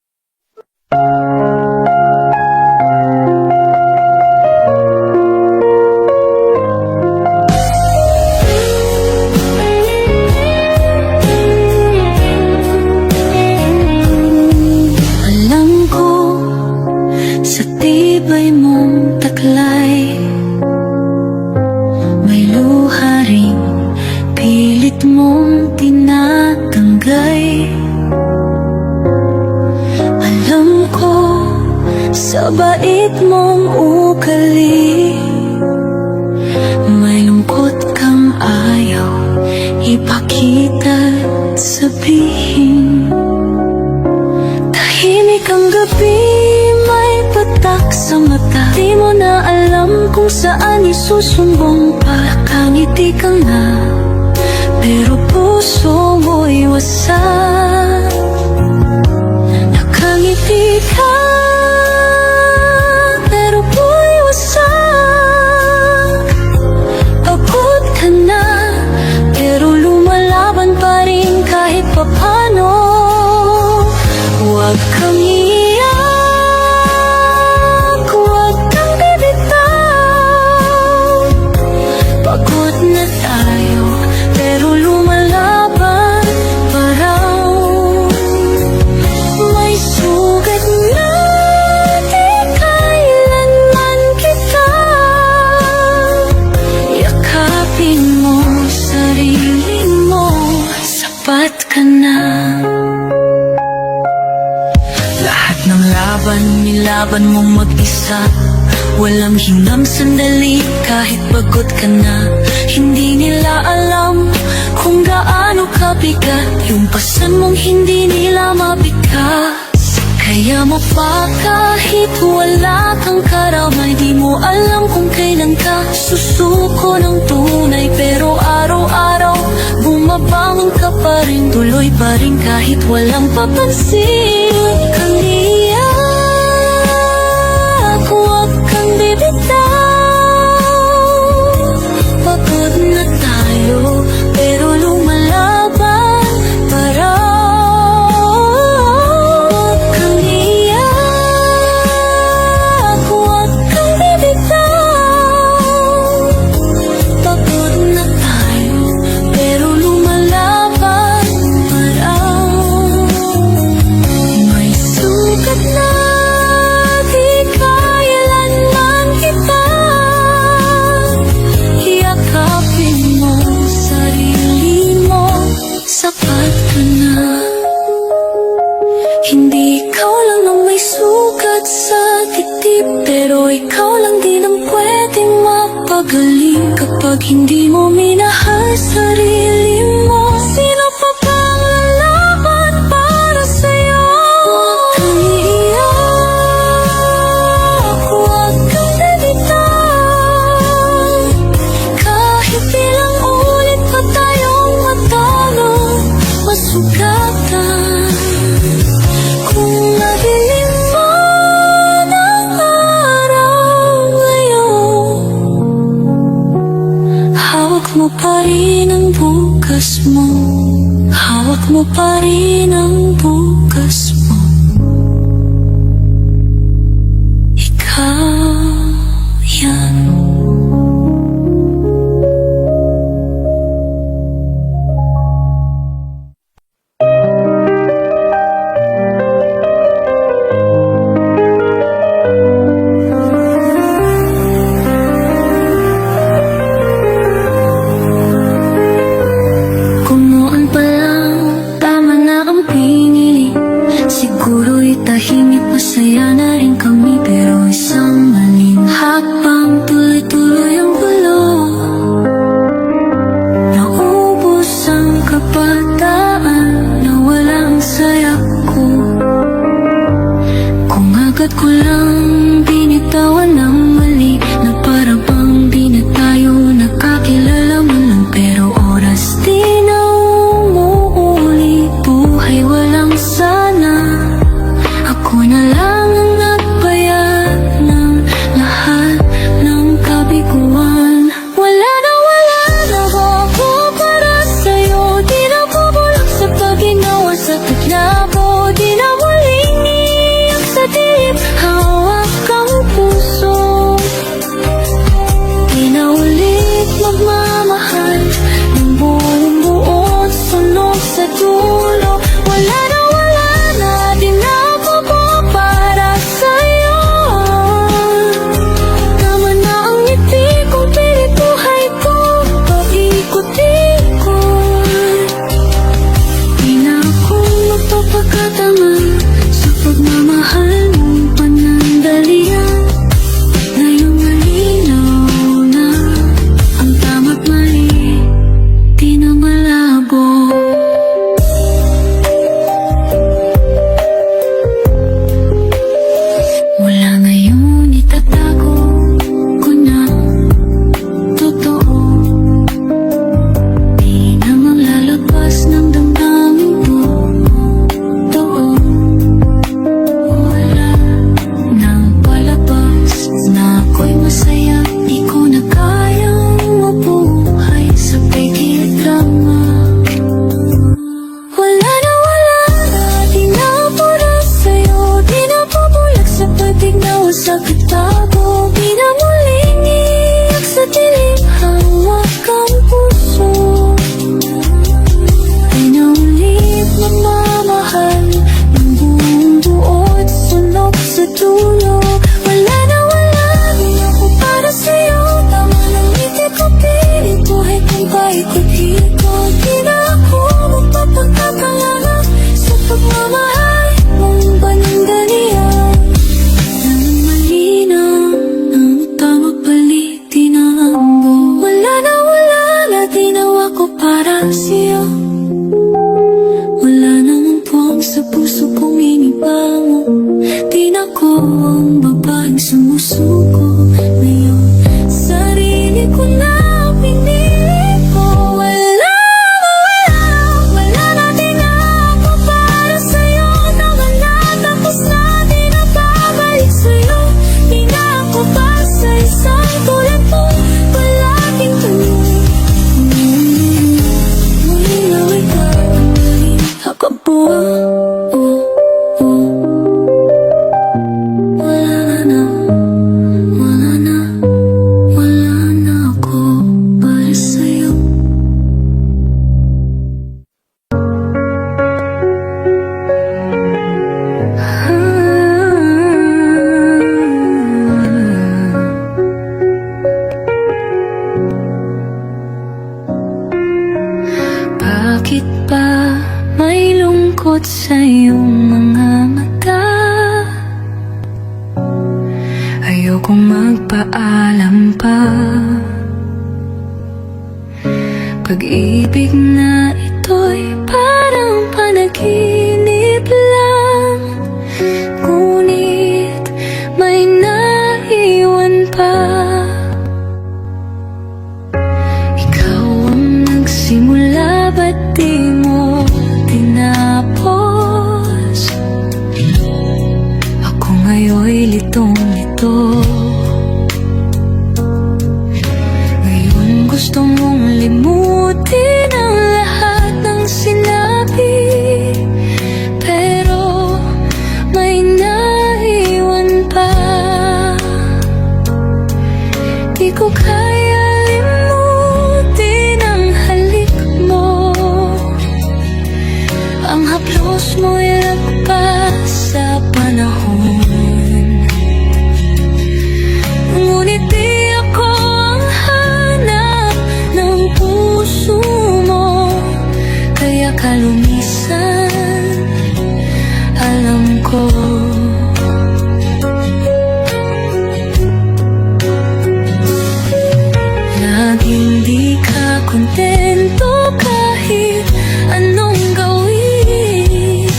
Alam ko sa tibay mong taklay, may luha ring pilit mong tinatanggay. Alam ko sa bait mong ugali, may lungkot kang ayaw ipakita't sabihin. Tahimik ang gabi, may patak sa mata. Di mo na alam kung saan isusumbong pa. Nakangiti ka nga, pero puso mo'y wasak. Nakangiti ka, pero puso'y wasak. Pagod ka na, pero lumalaban pa rin kahit papano. Huwag kang iiyak, huwag kang bibitaw. Pagod na tayo na. Lahat ng laban, nilaban mo mag-isa. Walang hingang sandali kahit pagod ka na. Hindi nila alam kung gaano kabigat yung pasan mong hindi nila mabikas. Kaya mo pa kahit wala kang karamay, di mo alam kung kailan ka susuko ng tunay. Pero araw-araw bumabangon ka pa rin, tuloy pa rin kahit walang papansin. Kang iyak, huwag kang bibitaw. Pagod na tayo pero lumalaban para. Huwag kang iyak, huwag kang bibitaw. Pagod na tayo pero lumalaban para. May sugat na di kailanman kita. Yakapin mo sarili mo, sapat ka na. Hindi ikaw lang ang may sugat sa dibdib, pero ikaw lang din ang pwedeng mapagaling. Kapag hindi mo minahal sarili mo, sino pa bang lalaban para sa'yo? Huwag kang iiyak, huwag kang bibitaw. Kahit ilang ulit pa tayong matalo, masugatan. Kung madilim man ang araw ngayon, hawak mo pa rin ang bukas mo. Hawak mo pa rin ang bukas mo. Ikaw yan. Kung noon pa lang tama na ang pinili, siguro'y tahimik masaya na rin kami. Pero isang maling hakbang, tuloy-tuloy ang gulo. Naubos ang kabataan, nawala ang saya ko. Kung agad ko lang binitawan ang mali, na para bang di na tayo nakakilala man lang. Pero oras di na umuuli, buhay walang sana. Ako na lang ang nagbayad ng lahat ng kabiguan. Wala na ako para sa'yo, di na bubulok sa paginawa sa taglabo. Di na muling iiyak sa dilim, hawak ang puso. Di na ulit magmamahal ng buong buo, sunod sa dulo. Wala na, di na ako para sa'yo. Tama na ang ngiti kong pilit buhay ko, paikot-ikot. Di na ako magpapakatanga sa pagmamahal mong panandalian. Ngayong malinaw na ang tama't mali, di na malabo. Mula ngayon itatago ko na totoo. Di na maglalabas ng damdamin ko, totoo. puso ko ngayon. Sarili ko na pinili ko. Wala na din ako para sa'yo. Tama na, tapos na, di na babalik sa'yo. Di na ako pa sa isang tulad mo. Palaging tanong, muli na ikaw ang mali. Hakabuha, wala na ako para sa'yo. Bakit ba may lungkot sa iyong mga mata? Ayokong magpaalam pa. Pag-ibig na ito'y parang panaginip lang, ngunit may naiwan pa. Ikaw ang nagsimula, ba't di mo tinapos? Ako ngayon'y litong-lito. Ngayon gusto mong limutin ang lahat ng sinabi, pero may naiwan pa. Di ko kaya limutin ang halik mo. Ang haplos mo'y lagpas sa panahon, ngunit di ako ang hanap ng puso mo. Kaya kalumisan, alam ko. Laging di ka kontento kahit anong gawin.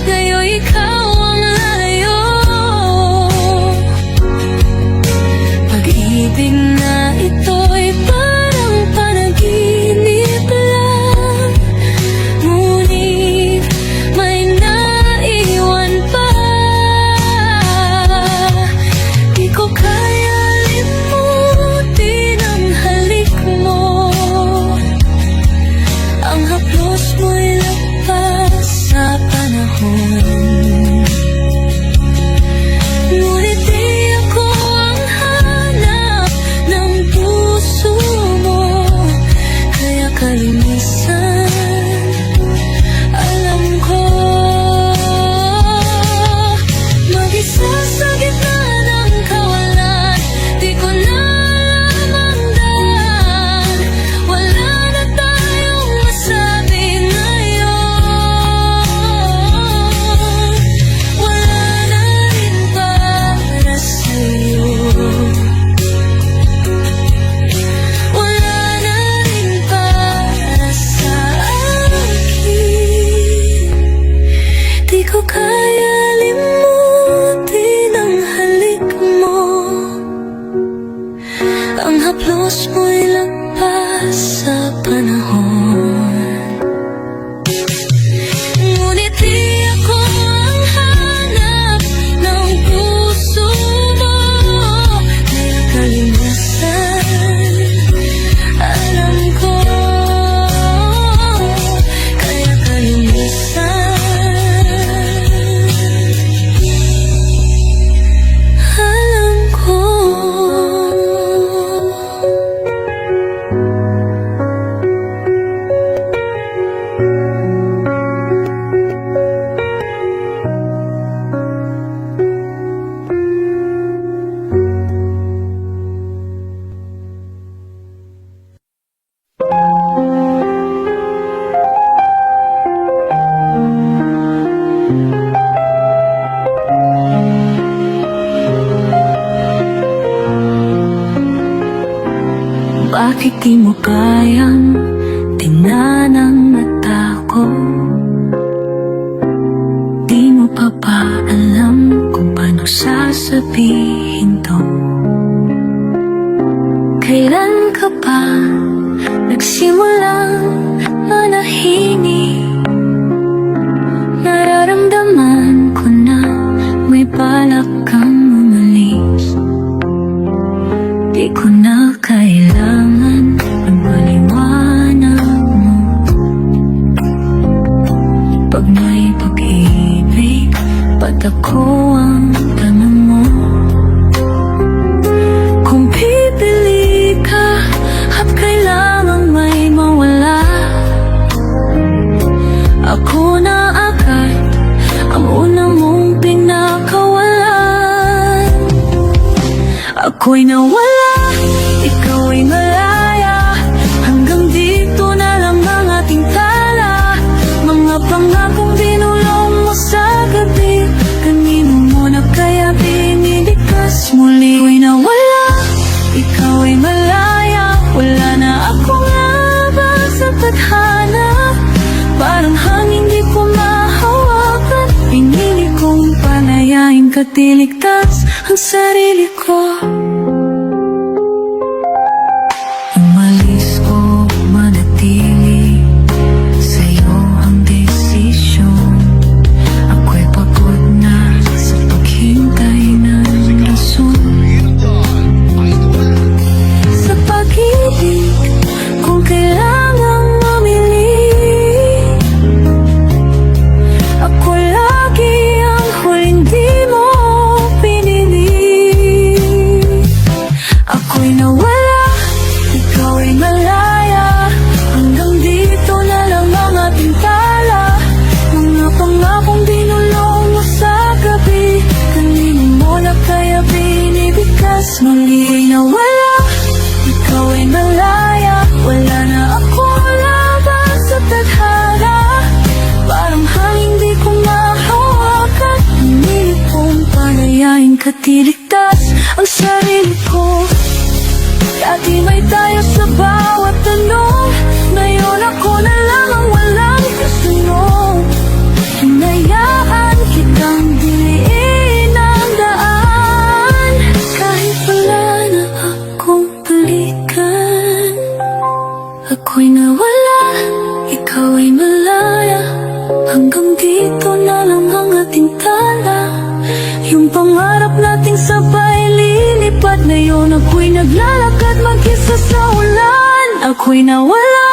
Ngayon ikaw ang layo. Pag-ibig na ito'y parang panaginip lang, ngunit may naiwan pa. Di ko kaya limutin ang halik mo. Ang haplos mo'y lagpas sa panahon, ngunit di ako ang hanap ng puso mo. Kaya kalinisan, alam ko. Mag-isa sa gitna ng kawalan, di ko na alam ang daan. Wala na tayong masabi ngayon. Wala na rin para sa'yo. Wala na rin para sa akin. Di ko kaya limutin ang halik mo. Ang haplos mo'y lagpas sa panahon, ngunit di ako ang hanap ng puso mo. Kaya kalinisan, alam ko. Kaya kalinisan, alam ko. Bakit di mo kayang tingnan ang mata ko? Di mo pa ba alam kung paano sasabihin sabihin to? Kailan ka ba nagsimulang manahimik? Nararamdaman ko na may balak kang umalis. Di ko na kailangan ng paliwanag mo. Pag may pag-ibig, ba't ako ang tanong mo? Kung pipili ka at kailangan may mawala, ako na agad ang una mong pinakawalan. Ako'y nawala, ikaw ay malaya, hanggang dito na lang ang ating tala. Mga pangakong binulong mo sa gabi, kanino mo na kaya binibigkas muli? Ako'y nawala, ikaw ay malaya, wala na akong laban sa tadhana. Parang hangin di ko mahawakan, pinili kong palayain katiligtas ang sarili ko. Umalis o manatili, sa'yo ang desisyon. Ako'y pagod na sa paghintay ng rason. Sa pag-ibig, kung kailangang mamili, ako lagi ang huling di mo pinili. Ako'y nawala, ikaw ay malaya, hanggang dito na lang ang ating tala. Mga pangakong binulong mo sa gabi, kanino mo na kaya binibigkas muli? Ako'y nawala, ikaw ay malaya, wala na akong laban sa tadhana. Parang hangin di ko mahawakan, pinili kong palayain katiligtas ang sarili ko. Dati may tayo sa bawat tanong, ngayon ako na lang ang walang kasunod. Hinayaan kitang diliin ang daan, kahit wala na akong balikan. Ako'y nawala, ikaw ay malaya, hanggang dito na lang ang ating tala. Yung pangarap nating sabay lilipad, ngayon ako'y naglalakad mag-isa sa ulan. Ako'y nawala,